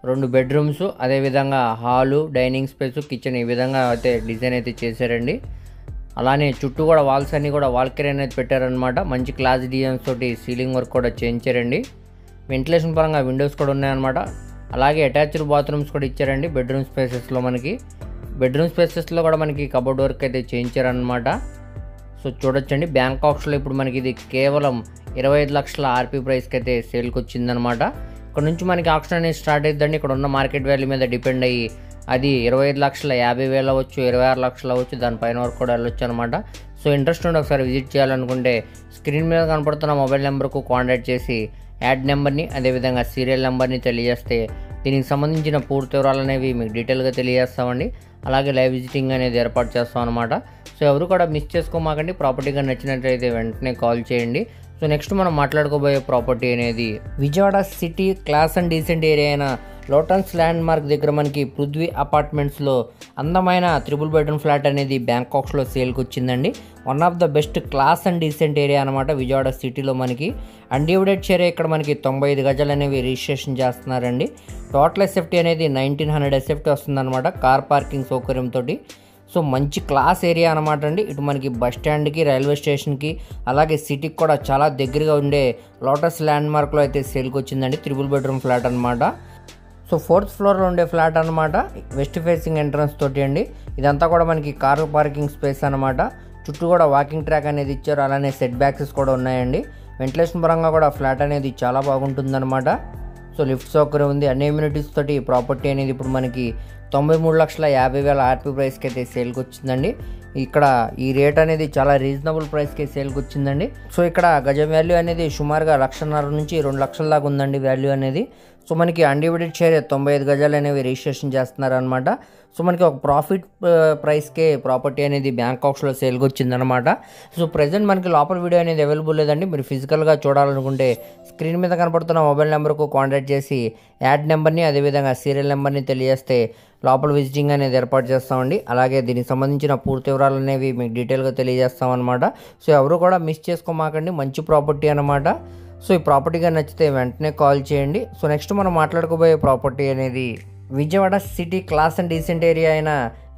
2 బెడ్రూమ్స్ అదేవిధంగా హాలు, డైనింగ్ స్పేస్, కిచెన్ ఈ విధంగా అయితే డిజైన్ అయితే చేశారండి. అలానే చుట్టూ కూడా వాల్స్ అన్నీ కూడా వాల్ కేర్ అనేది పెట్టారనమాట. మంచి క్లాస్ డిజైన్స్ తోటి సీలింగ్ వర్క్ కూడా చేయించారండి. వెంటిలేషన్ పరంగా విండోస్ కూడా ఉన్నాయన్నమాట. అలాగే అటాచ్డ్ బాత్రూమ్స్ కూడా ఇచ్చారండి. బెడ్రూమ్ స్పేసెస్లో కూడా మనకి కబోర్డ్ వర్క్ అయితే చేయించారనమాట. సో చూడొచ్చండి, బ్యాంక్ ఆప్షన్లో ఇప్పుడు మనకి ఇది కేవలం 25 లక్షల ఆర్పీ ప్రైస్కి అయితే సేల్కి వచ్చిందనమాట. ఇక్కడ నుంచి మనకి ఆప్షన్ అనేది స్టార్ట్ అవుతుందండి. ఇక్కడ ఉన్న మార్కెట్ వాల్యూ మీద డిపెండ్ అయ్యి అది 25,50,000 అవ్వచ్చు, 26 లక్షలు అవ్వచ్చు, దానిపైన వరకు కూడా వెళ్ళొచ్చు అనమాట. సో ఇంట్రెస్ట్ ఉండి ఒకసారి విజిట్ చేయాలనుకుంటే స్క్రీన్ మీద కనపడుతున్న మొబైల్ నెంబర్కు కాంటాక్ట్ చేసి యాడ్ నెంబర్ని అదేవిధంగా సీరియల్ నెంబర్ని తెలియజేస్తే దీనికి సంబంధించిన పూర్తి వివరాలు అనేవి మీకు డీటెయిల్గా తెలియజేస్తామండి. అలాగే లైవ్ విజిటింగ్ అనేది ఏర్పాటు చేస్తాం అనమాట. సో ఎవరు కూడా మిస్ చేసుకోమాకండి. ప్రాపర్టీగా నచ్చినట్లయితే వెంటనే కాల్ చేయండి. సో నెక్స్ట్ మనం మాట్లాడుకోబోయే ప్రాపర్టీ అనేది Vijayawada city class and decent area అయిన లోటన్స్ ల్యాండ్ మార్క్ దగ్గర మనకి పృథ్వీ అపార్ట్మెంట్స్లో అందమైన 3 బెడ్రూమ్ ఫ్లాట్ అనేది బ్యాంక్ ఆప్షన్లో సేల్కి వచ్చిందండి. One of the best class and decent area అనమాట విజయవాడ సిటీలో మనకి. అన్డివైడెడ్ షేర్ ఇక్కడ మనకి 95 గజాలు అనేవి రిజిస్ట్రేషన్ చేస్తున్నారండి. టోటల్ ఎస్ఎఫ్టీ అనేది 1900 ఎస్ఎఫ్టీ వస్తుందన్నమాట కార్ పార్కింగ్ సౌకర్యంతో. సో మంచి క్లాస్ ఏరియా అనమాట అండి. ఇటు మనకి బస్ స్టాండ్కి, రైల్వే స్టేషన్కి, అలాగే సిటీకి కూడా చాలా దగ్గరగా ఉండే లోటస్ ల్యాండ్ మార్క్లో అయితే సేల్కి వచ్చిందండి. 3 బెడ్రూమ్ ఫ్లాట్ అనమాట. సో 4th ఫ్లోర్లో ఉండే ఫ్లాట్ అనమాట. వెస్ట్ ఫేసింగ్ ఎంట్రన్స్ తోటి అండి. ఇదంతా కూడా మనకి కార్ పార్కింగ్ స్పేస్ అనమాట. చుట్టూ కూడా వాకింగ్ ట్రాక్ అనేది ఇచ్చారు, అలానే సెట్ బ్యాక్సెస్ కూడా ఉన్నాయండి. వెంటిలేషన్ పరంగా కూడా ఫ్లాట్ అనేది చాలా బాగుంటుందన్నమాట. సో లిఫ్ట్ సౌకర్యం ఉంది. అన్ని ఎమ్యూనిటీస్ తోటి ప్రాపర్టీ అనేది ఇప్పుడు మనకి 93,50,000 ఆర్పీ ప్రైస్కి అయితే సేల్కి వచ్చిందండి. ఇక్కడ ఈ రేట్ అనేది చాలా రీజనబుల్ ప్రైస్కి సేల్కి వచ్చిందండి. సో ఇక్కడ గజం వాల్యూ అనేది సుమారుగా 1,50,000 నుంచి 2 లక్షల దాకా ఉందండి వాల్యూ అనేది. సో మనకి అన్డివైడెడ్ షేర్ 95 గజాలు అనేవి రిజిస్ట్రేషన్ చేస్తున్నారు అనమాట. సో మనకి ఒక ప్రాఫిట్ ప్రైస్కే ప్రాపర్టీ అనేది బ్యాంకాక్స్లో సేల్కి వచ్చిందనమాట. సో ప్రజెంట్ మనకి లోపల వీడియో అనేది అవైలబుల్ లేదండి. మీరు ఫిజికల్గా చూడాలనుకుంటే స్క్రీన్ మీద కనపడుతున్న మొబైల్ నెంబర్కు కాంటాక్ట్ చేసి యాడ్ నెంబర్ని, అదేవిధంగా సీరియల్ నెంబర్ని తెలియజేస్తే లోపల విజిటింగ్ అనేది ఏర్పాటు చేస్తామండి. అలాగే దీనికి సంబంధించిన పూర్తి వివరాలు అనేవి మీకు డీటెయిల్గా తెలియజేస్తామన్నమాట. సో ఎవరు కూడా మిస్ చేసుకోమాకండి, మంచి ప్రాపర్టీ అనమాట. సో ఈ ప్రాపర్టీగా నచ్చితే వెంటనే కాల్ చేయండి. సో నెక్స్ట్ మనం మాట్లాడుకోబోయే ప్రాపర్టీ అనేది Vijayawada city class and decent area అయిన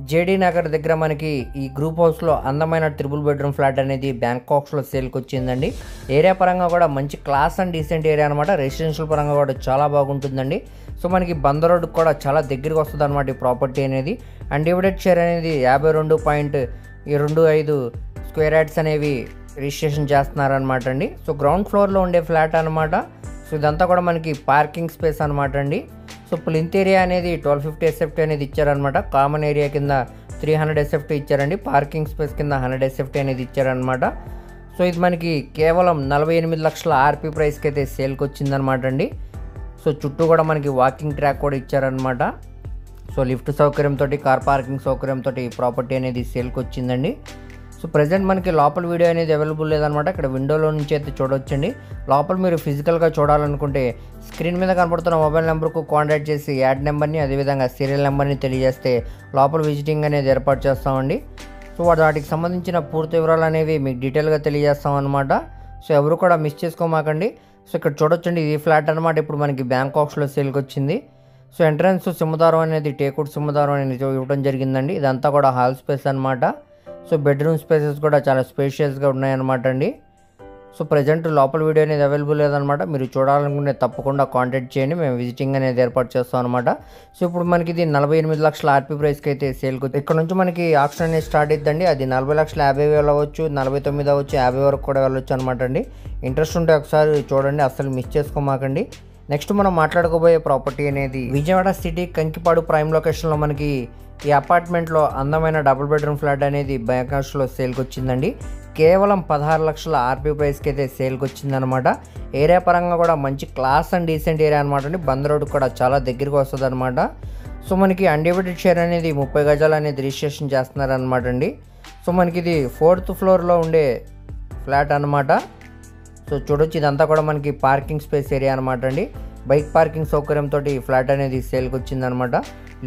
జేడీ నగర్ దగ్గర మనకి ఈ గ్రూప్ హౌస్లో అందమైన 3 బెడ్రూమ్ ఫ్లాట్ అనేది బ్యాంకాక్స్లో సేల్కి వచ్చిందండి. ఏరియా పరంగా కూడా మంచి క్లాస్ అండ్ డీసెంట్ ఏరియా అనమాట. రెసిడెన్షియల్ పరంగా కూడా చాలా బాగుంటుందండి. సో మనకి బందర్ రోడ్కి కూడా చాలా దగ్గరికి వస్తుంది అనమాట ఈ ప్రాపర్టీ అనేది. అన్డివైడెడ్ షేర్ అనేది 52.25 స్క్వేర్ యార్డ్స్ అనేవి రిజిస్ట్రేషన్ చేస్తున్నారనమాట అండి. సో గ్రౌండ్ ఫ్లోర్లో ఉండే ఫ్లాట్ అనమాట. సో ఇదంతా కూడా మనకి పార్కింగ్ స్పేస్ అనమాట అండి. సో ప్లింత్ ఏరియా అనేది 1250 SFT అనేది ఇచ్చారనమాట. కామన్ ఏరియా కింద 300 SFT ఇచ్చారండి. పార్కింగ్ స్పేస్ కింద 100 SFT అనేది ఇచ్చారనమాట. సో ఇది మనకి కేవలం 48 లక్షల ఆర్పీ ప్రైస్కి అయితే సేల్కి వచ్చిందనమాట అండి. సో చుట్టూ కూడా మనకి వాకింగ్ ట్రాక్ కూడా ఇచ్చారనమాట. సో లిఫ్ట్ సౌకర్యంతో, కార్ పార్కింగ్ సౌకర్యంతో ప్రాపర్టీ అనేది సేల్కి వచ్చిందండి. సో ప్రజెంట్ మనకి లోపల వీడియో అనేది అవైలబుల్ లేదనమాట. ఇక్కడ విండోలో నుంచి అయితే చూడవచ్చండి. లోపల మీరు ఫిజికల్గా చూడాలనుకుంటే స్క్రీన్ మీద కనపడుతున్న మొబైల్ నెంబర్కు కాంటాక్ట్ చేసి యాడ్ నెంబర్ని, అదేవిధంగా సీరియల్ నెంబర్ని తెలియజేస్తే లోపల విజిటింగ్ అనేది ఏర్పాటు చేస్తామండి. సో వాటికి సంబంధించిన పూర్తి వివరాలు అనేవి మీకు డీటెయిల్గా తెలియజేస్తామన్నమాట. సో ఎవరు కూడా మిస్ చేసుకోమాకండి. సో ఇక్కడ చూడొచ్చండి, ఇది ఫ్లాట్ అనమాట. ఇప్పుడు మనకి బ్యాంకాక్స్లో సేల్కి వచ్చింది. సో ఎంట్రన్స్ సింహదారం అనేది టేకుడ్ సింహదారం అనేది ఇవ్వడం జరిగిందండి. ఇదంతా కూడా హాల్ స్పేస్ అనమాట. సో బెడ్రూమ్ స్పేసెస్ కూడా చాలా స్పేషియస్గా ఉన్నాయన్నమాట అండి. సో ప్రజెంట్ లోపల వీడియో అనేది అవైలబుల్ లేదనమాట. మీరు చూడాలనుకుంటే తప్పకుండా కాంటాక్ట్ చేయండి, మేము విజిటింగ్ అనేది ఏర్పాటు చేస్తాం అనమాట. సో ఇప్పుడు మనకి ఇది 48 లక్షల ఆర్పీ ప్రైస్కి అయితే సేల్కి. ఇక్కడ నుంచి మనకి ఆక్షన్ అనేది స్టార్ట్ అవుతుందండి. అది 40,50,000 అవ్వచ్చు, 49 అవ్వచ్చు, 50 వరకు కూడా వెళ్ళొచ్చు అనమాట అండి. ఇంట్రెస్ట్ ఉంటే ఒకసారి చూడండి, అసలు మిస్ చేసుకోమాకండి. నెక్స్ట్ మనం మాట్లాడుకోబోయే ప్రాపర్టీ అనేది విజయవాడ సిటీ కంకిపాడు ప్రైమ్ లొకేషన్లో మనకి ఈ అపార్ట్మెంట్లో అందమైన 2 బెడ్రూమ్ ఫ్లాట్ అనేది బ్యాంకాక్స్లో సేల్కి వచ్చిందండి. కేవలం 16 లక్షల ఆర్పీ ప్రైస్కి అయితే సేల్కి వచ్చిందనమాట. ఏరియా పరంగా కూడా మంచి క్లాస్ అండ్ డీసెంట్ ఏరియా అనమాట అండి. బందర్ రోడ్ కూడా చాలా దగ్గరికి వస్తుంది అనమాట. సో మనకి అన్డివైడెడ్ షేర్ అనేది 30 గజాలు అనేది రిజిస్ట్రేషన్ చేస్తున్నారనమాట అండి. సో మనకి ఇది 4th ఫ్లోర్లో ఉండే ఫ్లాట్ అనమాట. సో చూడొచ్చు, ఇదంతా కూడా మనకి పార్కింగ్ స్పేస్ ఏరియా అనమాట అండి. బైక్ పార్కింగ్ సౌకర్యంతో ఫ్లాట్ అనేది సేల్కి వచ్చిందనమాట.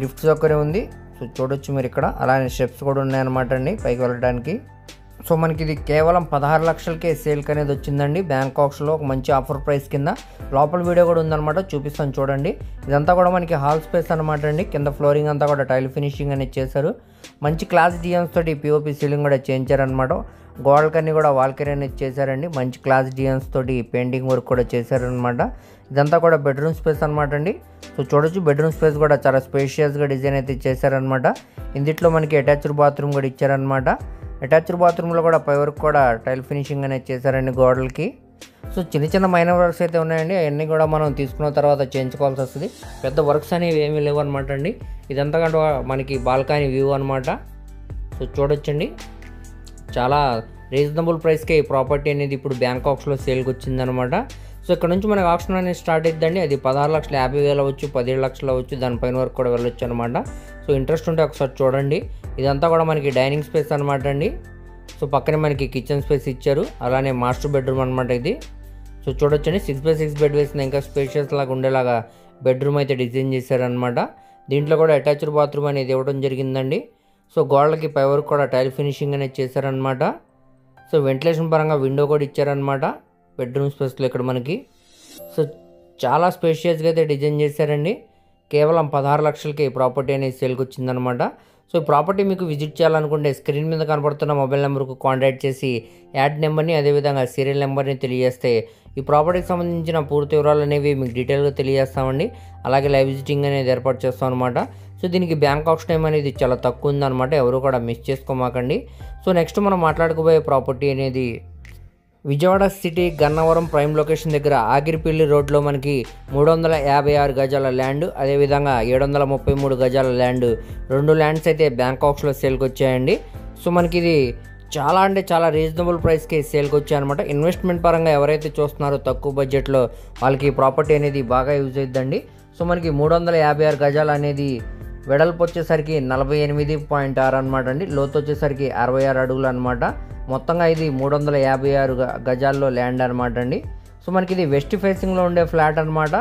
లిఫ్ట్ సౌకర్యం ఉంది. సో చూడొచ్చు మీరు ఇక్కడ, అలానే స్టెప్స్ కూడా ఉన్నాయన్నమాట అండి పైకి వెళ్ళడానికి. సో మనకి ఇది కేవలం 16 లక్షలకే సేల్కి అనేది వచ్చిందండి బ్యాంకాక్స్లో, ఒక మంచి ఆఫర్ ప్రైస్ కింద. లోపల వీడియో కూడా ఉందన్నమాట, చూపిస్తాను చూడండి. ఇదంతా కూడా మనకి హాల్ స్పేస్ అనమాట అండి. కింద ఫ్లోరింగ్ అంతా కూడా టైల్ ఫినిషింగ్ అనేది చేశారు. మంచి క్లాస్ డిజైన్స్ తోటి పిఓపి సీలింగ్ కూడా చేయించారనమాట. గోడలకన్నీ కూడా వాల్కరీ అనేది చేశారండి. మంచి క్లాస్ డిజైన్స్ తోటి పెయింటింగ్ వర్క్ కూడా చేశారనమాట. ఇదంతా కూడా బెడ్రూమ్ స్పేస్ అనమాట అండి. సో చూడొచ్చు, బెడ్రూమ్ స్పేస్ కూడా చాలా స్పేషియస్గా డిజైన్ అయితే చేశారనమాట. ఇందులో మనకి అటాచ్డ్ బాత్రూమ్ కూడా ఇచ్చారనమాట. అటాచ్డ్ బాత్రూంలో కూడా పై వరకు కూడా టైల్ ఫినిషింగ్ అనేది చేశారండి గోడలకి. సో చిన్న చిన్న మైనర్ వర్క్స్ అయితే ఉన్నాయండి, అవన్నీ కూడా మనం తీసుకున్న తర్వాత చేయించుకోవాల్సి వస్తుంది. పెద్ద వర్క్స్ అనేవి ఏమీ లేవు అనమాట అండి. ఇదంతా కంటే మనకి బాల్కనీ వ్యూ అనమాట. సో చూడొచ్చండి, చాలా రీజనబుల్ ప్రైస్కే ఈ ప్రాపర్టీ అనేది ఇప్పుడు బ్యాంకాక్స్లో సేల్కి వచ్చిందనమాట. సో ఇక్కడ నుంచి మనకు ఆప్షన్ అనేది స్టార్ట్ అవుతుందండి. అది 16,50,000 అవ్వచ్చు, 17 లక్షలు అవ్వచ్చు, దానిపైన వరకు కూడా వెళ్ళొచ్చు అనమాట. సో ఇంట్రెస్ట్ ఉంటే ఒకసారి చూడండి. ఇదంతా కూడా మనకి డైనింగ్ స్పేస్ అనమాట అండి. సో పక్కనే మనకి కిచెన్ స్పేస్ ఇచ్చారు, అలానే మాస్టర్ బెడ్రూమ్ అనమాట ఇది. సో చూడొచ్చండి, 6x6 బెడ్ వేసిన ఇంకా స్పేషియస్ లాగా ఉండేలాగా బెడ్రూమ్ అయితే డిజైన్ చేశారనమాట. దీంట్లో కూడా అటాచ్డ్ బాత్రూమ్ అనేది ఇవ్వడం జరిగిందండి. సో గోడలకి పై వరకు కూడా టైల్ ఫినిషింగ్ అనేది చేశారనమాట. సో వెంటిలేషన్ పరంగా విండో కూడా ఇచ్చారనమాట బెడ్రూమ్ స్పేస్లో ఇక్కడ మనకి. సో చాలా స్పేషియస్గా అయితే డిజైన్ చేశారండి. కేవలం 16 లక్షలకి ఈ ప్రాపర్టీ అనేది సేల్కి వచ్చిందనమాట. సో ఈ ప్రాపర్టీ మీకు విజిట్ చేయాలనుకుంటే స్క్రీన్ మీద కనపడుతున్న మొబైల్ నెంబర్కు కాంటాక్ట్ చేసి యాడ్ నెంబర్ని అదేవిధంగా సీరియల్ నెంబర్ని తెలియజేస్తే ఈ ప్రాపర్టీకి సంబంధించిన పూర్తి వివరాలు అనేవి మీకు డీటెయిల్గా తెలియజేస్తామండి. అలాగే లైవ్ విజిటింగ్ అనేది ఏర్పాటు చేస్తాం అనమాట. సో దీనికి బ్యాంక్ ఆప్షన్ టైం అనేది చాలా తక్కువ ఉందన్నమాట, ఎవరు కూడా మిస్ చేసుకోమాకండి. సో నెక్స్ట్ మనం మాట్లాడుకోబోయే ప్రాపర్టీ అనేది Vijayawada city Gannavaram prime location దగ్గర ఆగిరిపల్లి రోడ్లో మనకి 356 గజాల ల్యాండ్, అదేవిధంగా 733 గజాల ల్యాండ్, 2 ల్యాండ్స్ అయితే బ్యాంక్ ఆప్షన్లో సేల్కి వచ్చాయండి. సో మనకి ఇది చాలా అంటే చాలా రీజనబుల్ ప్రైస్కి సేల్కి వచ్చాయన్నమాట. ఇన్వెస్ట్మెంట్ పరంగా ఎవరైతే చూస్తున్నారో తక్కువ బడ్జెట్లో వాళ్ళకి ఈ ప్రాపర్టీ అనేది బాగా యూజ్ అవుతుందండి. సో మనకి 356 గజాలు అనేది వెడల్పు వచ్చేసరికి 48.6 అనమాట అండి, లోతు వచ్చేసరికి 66 అడుగులు అనమాట. మొత్తంగా ఇది 356 గజాల్లో ల్యాండ్ అనమాట అండి. సో మనకి ఇది వెస్ట్ ఫేసింగ్లో ఉండే ఫ్లాట్ అనమాట.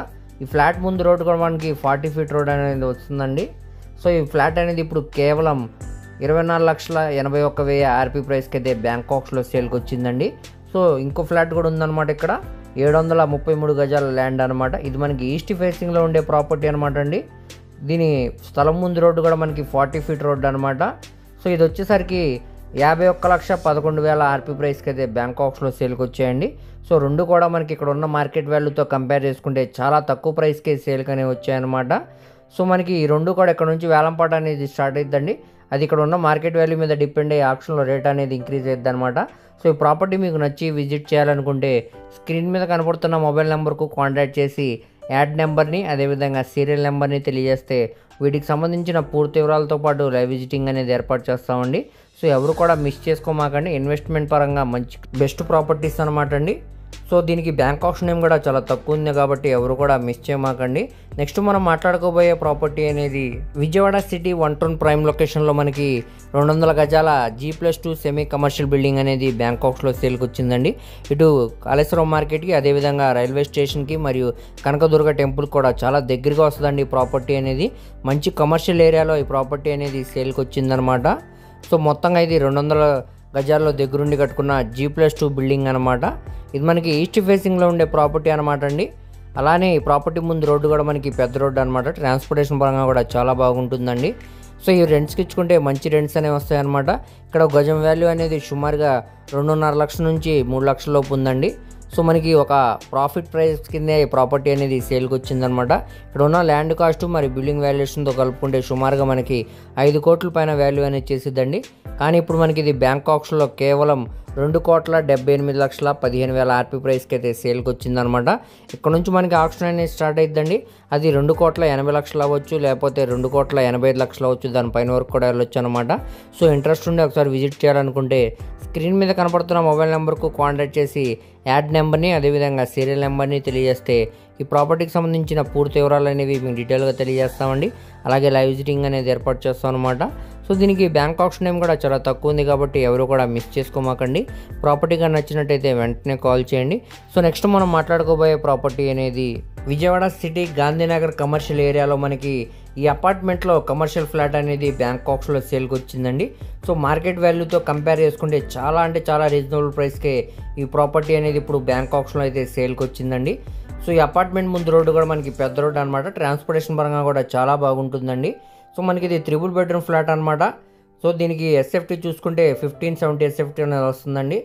ఈ ఫ్లాట్ ముందు రోడ్ కూడా మనకి 40 ఫీట్ రోడ్ అనేది వస్తుందండి. సో ఈ ఫ్లాట్ అనేది ఇప్పుడు కేవలం 24,81,000 ఆర్పీ ప్రైస్కి అయితే బ్యాంకాక్స్లో సేల్కి వచ్చిందండి. సో ఇంకో ఫ్లాట్ కూడా ఉందన్నమాట, ఇక్కడ 733 గజాల ల్యాండ్ అనమాట. ఇది మనకి ఈస్ట్ ఫేసింగ్లో ఉండే ప్రాపర్టీ అనమాట అండి. దీని స్థలం ముందు రోడ్డు కూడా మనకి 40 ఫీట్ రోడ్ అనమాట. సో ఇది వచ్చేసరికి 51,11,000 ఆర్పీ ప్రైస్కి అయితే బ్యాంకాక్స్లో సేల్కి వచ్చాయండి. సో రెండు కూడా మనకి ఇక్కడ ఉన్న మార్కెట్ వాల్యూతో కంపేర్ చేసుకుంటే చాలా తక్కువ ప్రైస్కి సేల్కి అనేవి వచ్చాయన్నమాట. సో మనకి ఈ రెండు కూడా ఇక్కడ నుంచి వేలంపాట అనేది స్టార్ట్ అవుతుందండి. అది ఇక్కడ ఉన్న మార్కెట్ వాల్యూ మీద డిపెండ్ అయ్యి ఆప్షన్లో రేట్ అనేది ఇంక్రీజ్ అవుతుంది అనమాట. సో ఈ ప్రాపర్టీ మీకు నచ్చి విజిట్ చేయాలనుకుంటే స్క్రీన్ మీద కనపడుతున్న మొబైల్ నెంబర్కు కాంటాక్ట్ చేసి యాడ్ నెంబర్ని అదేవిధంగా సీరియల్ నెంబర్ని తెలియజేస్తే వీటికి సంబంధించిన పూర్తి వివరాలతో పాటు లైవ్ విజిటింగ్ అనేది ఏర్పాటు చేస్తామండి. సో ఎవరు కూడా మిస్ చేసుకోమాకండి, ఇన్వెస్ట్మెంట్ పరంగా మంచి బెస్ట్ ప్రాపర్టీస్ అనమాట అండి. సో దీనికి బ్యాంక్ ఆప్షన్ ఏం కూడా చాలా తక్కువ ఉంది కాబట్టి ఎవరు కూడా మిస్ చేయమాకండి. నెక్స్ట్ మనం మాట్లాడుకోబోయే ప్రాపర్టీ అనేది విజయవాడ సిటీ 1 ప్రైమ్ లొకేషన్లో మనకి 200 గజాల G+2 సెమీ కమర్షియల్ బిల్డింగ్ అనేది బ్యాంకాక్స్లో సేల్కి వచ్చిందండి. ఇటు కాళేశ్వరం మార్కెట్కి అదేవిధంగా రైల్వే స్టేషన్కి మరియు కనకదుర్గ టెంపుల్ కూడా చాలా దగ్గరగా వస్తుందండి ఈ ప్రాపర్టీ అనేది. మంచి కమర్షియల్ ఏరియాలో ఈ ప్రాపర్టీ అనేది సేల్కి వచ్చిందనమాట. సో మొత్తంగా ఇది 200 గజాల్లో దగ్గరుండి కట్టుకున్న G+2 బిల్డింగ్ అనమాట. ఇది మనకి ఈస్ట్ ఫేసింగ్లో ఉండే ప్రాపర్టీ అనమాట అండి. అలానే ఈ ప్రాపర్టీ ముందు రోడ్డు కూడా మనకి పెద్ద రోడ్డు అనమాట. ట్రాన్స్పోర్టేషన్ పరంగా కూడా చాలా బాగుంటుందండి. సో ఈ రెంట్స్కి ఇచ్చుకుంటే మంచి రెంట్స్ అనేవి వస్తాయి అనమాట. ఇక్కడ గజం వాల్యూ అనేది సుమారుగా 2.5 లక్షల నుంచి 3 లక్షల లోపు ఉందండి. సో మనకి ఒక ప్రాఫిట్ ప్రైస్ కింద ఈ ప్రాపర్టీ అనేది సేల్కి వచ్చిందనమాట. ఇక్కడ ఉన్న ల్యాండ్ కాస్ట్ మరి బిల్డింగ్ వాల్యుయేషన్తో కలుపుకుంటే సుమారుగా మనకి 5 కోట్ల పైన వాల్యూ అనేది చేసిద్దండి. కానీ ఇప్పుడు మనకి ఇది బ్యాంకాక్స్లో కేవలం 2,78,15,000 ఆర్పీ ప్రైస్కి అయితే సేల్కి వచ్చిందనమాట. ఇక్కడ నుంచి మనకి ఆప్షన్ అనేది స్టార్ట్ అవుతుందండి. అది 2,80,00,000 అవ్వచ్చు, లేకపోతే 2,85,00,000 అవ్వచ్చు, దానిపైన వరకు కూడా వెళ్ళొచ్చు అనమాట. సో ఇంట్రెస్ట్ ఉండి ఒకసారి విజిట్ చేయాలనుకుంటే స్క్రీన్ మీద కనపడుతున్న మొబైల్ నెంబర్కు కాంటాక్ట్ చేసి యాడ్ నెంబర్ని అదేవిధంగా సీరియల్ నెంబర్ని తెలియజేస్తే ఈ ప్రాపర్టీకి సంబంధించిన పూర్తి వివరాలు అనేవి మీకు డీటెయిల్గా తెలియజేస్తామండి. అలాగే లైవ్ విజిటింగ్ అనేది ఏర్పాటు చేస్తాం అనమాట. సో దీనికి బ్యాంక్ ఆప్షన్ టైం కూడా చాలా తక్కువ ఉంది కాబట్టి ఎవరు కూడా మిస్ చేసుకోమాకండి. ప్రాపర్టీగా నచ్చినట్టయితే వెంటనే కాల్ చేయండి. సో నెక్స్ట్ మనం మాట్లాడుకోబోయే ప్రాపర్టీ అనేది విజయవాడ సిటీ గాంధీనగర్ కమర్షియల్ ఏరియాలో మనకి ఈ అపార్ట్మెంట్లో కమర్షియల్ ఫ్లాట్ అనేది బ్యాంకాక్స్లో సేల్కి వచ్చిందండి. సో మార్కెట్ వాల్యూతో కంపేర్ చేసుకుంటే చాలా అంటే చాలా రీజనబుల్ ప్రైస్కే ఈ ప్రాపర్టీ అనేది ఇప్పుడు బ్యాంకాక్స్లో అయితే సేల్కి వచ్చిందండి. సో ఈ అపార్ట్మెంట్ ముందు రోడ్డు కూడా మనకి పెద్ద రోడ్డు అనమాట. ట్రాన్స్పోర్టేషన్ పరంగా కూడా చాలా బాగుంటుందండి. సో మనకి ఇది 3 బెడ్రూమ్ ఫ్లాట్ అనమాట. సో దీనికి ఎస్ఎఫ్టీ చూసుకుంటే 1570 ఎస్ఎఫ్టీ అనేది వస్తుందండి.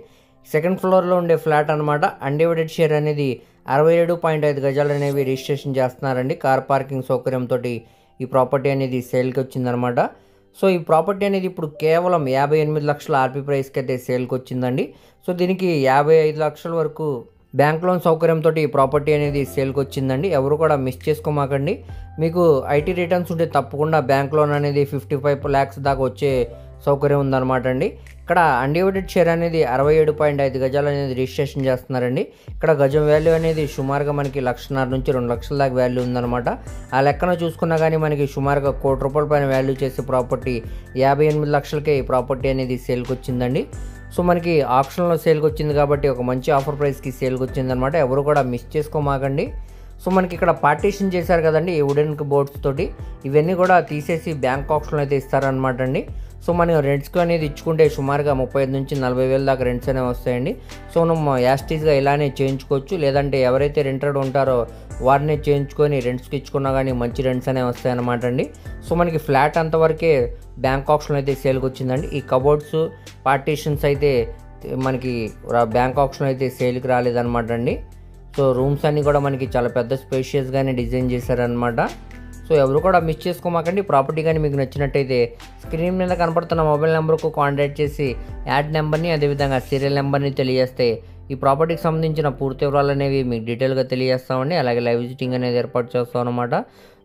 సెకండ్ ఫ్లోర్లో ఉండే ఫ్లాట్ అనమాట. అన్డివైడెడ్ షేర్ అనేది 67.5 గజాలు అనేవి రిజిస్ట్రేషన్ చేస్తున్నారండి. కార్ పార్కింగ్ సౌకర్యంతో ఈ ప్రాపర్టీ అనేది సేల్కి వచ్చిందనమాట. సో ఈ ప్రాపర్టీ అనేది ఇప్పుడు కేవలం 58 లక్షల ఆర్పీ ప్రైస్కి అయితే సేల్కి వచ్చిందండి. సో దీనికి 55 లక్షల వరకు బ్యాంక్ లోన్ సౌకర్యంతో ఈ ప్రాపర్టీ అనేది సేల్కి వచ్చిందండి. ఎవరు కూడా మిస్ చేసుకోమాకండి. మీకు ఐటీ రిటర్న్స్ ఉంటే తప్పకుండా బ్యాంక్ లోన్ అనేది 55 lakhs దాకా వచ్చే సౌకర్యం ఉందన్నమాట అండి. ఇక్కడ అన్డివైడెడ్ షేర్ అనేది 67.5 గజాలు అనేది రిజిస్ట్రేషన్ చేస్తున్నారండి. ఇక్కడ గజం వాల్యూ అనేది సుమారుగా మనకి 1,50,000 నుంచి 2 లక్షల దాకా వాల్యూ ఉందన్నమాట. ఆ లెక్కన చూసుకున్నా కానీ మనకి సుమారుగా ₹1 కోటి పైన వాల్యూ చేసే ప్రాపర్టీ 58 లక్షలకే ఈ ప్రాపర్టీ అనేది సేల్కి వచ్చిందండి. సో మనకి ఆప్షన్లో సేల్కి వచ్చింది కాబట్టి ఒక మంచి ఆఫర్ ప్రైస్కి సేల్కి వచ్చిందనమాట. ఎవరు కూడా మిస్ చేసుకోమాకండి. సో మనకి ఇక్కడ పార్టీషన్ చేశారు కదండి ఈ వుడెన్ బోర్డ్స్ తోటి, ఇవన్నీ కూడా తీసేసి బ్యాంక్ ఆప్షన్లో అయితే ఇస్తారనమాట అండి. సో మనం రెంట్స్కి అనేది ఇచ్చుకుంటే సుమారుగా 35 నుంచి 40 వేల దాకా రెంట్స్ అనేవి వస్తాయండి. సో మనం యాస్టీస్గా ఇలానే చేయించుకోవచ్చు, లేదంటే ఎవరైతే రెంటెడ్ ఉంటారో వారినే చేయించుకొని రెంట్స్కి ఇచ్చుకున్నా కానీ మంచి రెంట్స్ అనేవి వస్తాయి అన్నమాట అండి. సో మనకి ఫ్లాట్ అంతవరకే బ్యాంక్ ఆప్షన్ అయితే సేల్కి వచ్చిందండి. ఈ కబోర్డ్స్ పార్టీషన్స్ అయితే మనకి బ్యాంక్ ఆప్షన్ అయితే సేల్కి రాలేదన్నమాట అండి. సో రూమ్స్ అన్నీ కూడా మనకి చాలా పెద్ద స్పేషియస్గానే డిజైన్ చేశారనమాట. సో ఎవరు కూడా మిస్ చేసుకోమాకండి. ప్రాపర్టీ కానీ మీకు నచ్చినట్టయితే స్క్రీన్ మీద కనపడుతున్న మొబైల్ నెంబర్కు కాంటాక్ట్ చేసి యాడ్ నెంబర్ని అదేవిధంగా సీరియల్ నెంబర్ని తెలియజేస్తే ఈ ప్రాపర్టీకి సంబంధించిన పూర్తి వివరాలు అనేవి మీకు డీటెయిల్గా తెలియజేస్తామండి. అలాగే లైవ్ విజిటింగ్ అనేది ఏర్పాటు చేస్తాం అనమాట.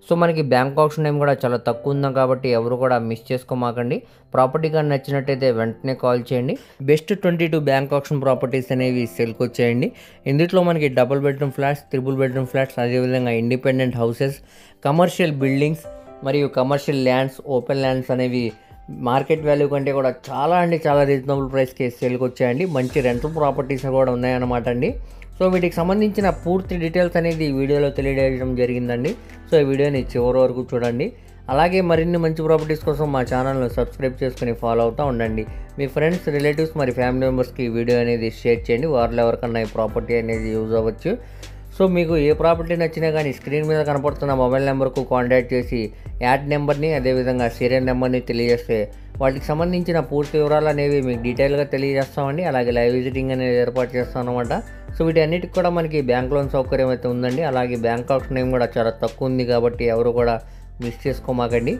సో మనకి బ్యాంక్ ఆప్షన్ టైం కూడా చాలా తక్కువ ఉందాం కాబట్టి ఎవరు కూడా మిస్ చేసుకోమాకండి. ప్రాపర్టీ కానీ నచ్చినట్టయితే వెంటనే కాల్ చేయండి. బెస్ట్ 22 బ్యాంక్ ఆప్షన్ ప్రాపర్టీస్ అనేవి సేల్కి వచ్చాయండి. ఇందులో మనకి double bedroom flats, triple bedroom flats, అదేవిధంగా ఇండిపెండెంట్ హౌసెస్, కమర్షియల్ బిల్డింగ్స్ మరియు కమర్షియల్ ల్యాండ్స్, ఓపెన్ ల్యాండ్స్ అనేవి మార్కెట్ వాల్యూ కంటే కూడా చాలా రీజనబుల్ ప్రైస్కి సేల్కి వచ్చాయండి. మంచి రెంటల్ ప్రాపర్టీస్ కూడా ఉన్నాయన్నమాట అండి. సో వీటికి సంబంధించిన పూర్తి డీటెయిల్స్ అనేది ఈ వీడియోలో తెలియజేయడం జరిగిందండి. సో ఈ వీడియోని చివరి వరకు చూడండి. అలాగే మరిన్ని మంచి ప్రాపర్టీస్ కోసం మా ఛానల్ను సబ్స్క్రైబ్ చేసుకుని ఫాలో అవుతూ ఉండండి. మీ ఫ్రెండ్స్, రిలేటివ్స్ మరి ఫ్యామిలీ మెంబర్స్కి ఈ వీడియో అనేది షేర్ చేయండి. వారిలో ఎవరికన్నా ఈ ప్రాపర్టీ అనేది యూజ్ అవ్వచ్చు. సో మీకు ఏ ప్రాపర్టీ నచ్చినా కానీ స్క్రీన్ మీద కనపడుతున్న మొబైల్ నెంబర్కు కాంటాక్ట్ చేసి యాడ్ నెంబర్ని అదేవిధంగా సీరియల్ నెంబర్ని తెలియజేస్తే వాటికి సంబంధించిన పూర్తి వివరాలు అనేవి మీకు డీటెయిల్గా తెలియజేస్తామండి. అలాగే లైవ్ విజిటింగ్ అనేది ఏర్పాటు చేస్తాం అనమాట. సో వీటన్నిటికి కూడా మనకి బ్యాంక్ లోన్ సౌకర్యం అయితే ఉందండి. అలాగే బ్యాంక్ ఆప్షన్ టైం కూడా చాలా తక్కువ ఉంది కాబట్టి ఎవరు కూడా మిస్ చేసుకోమాకండి.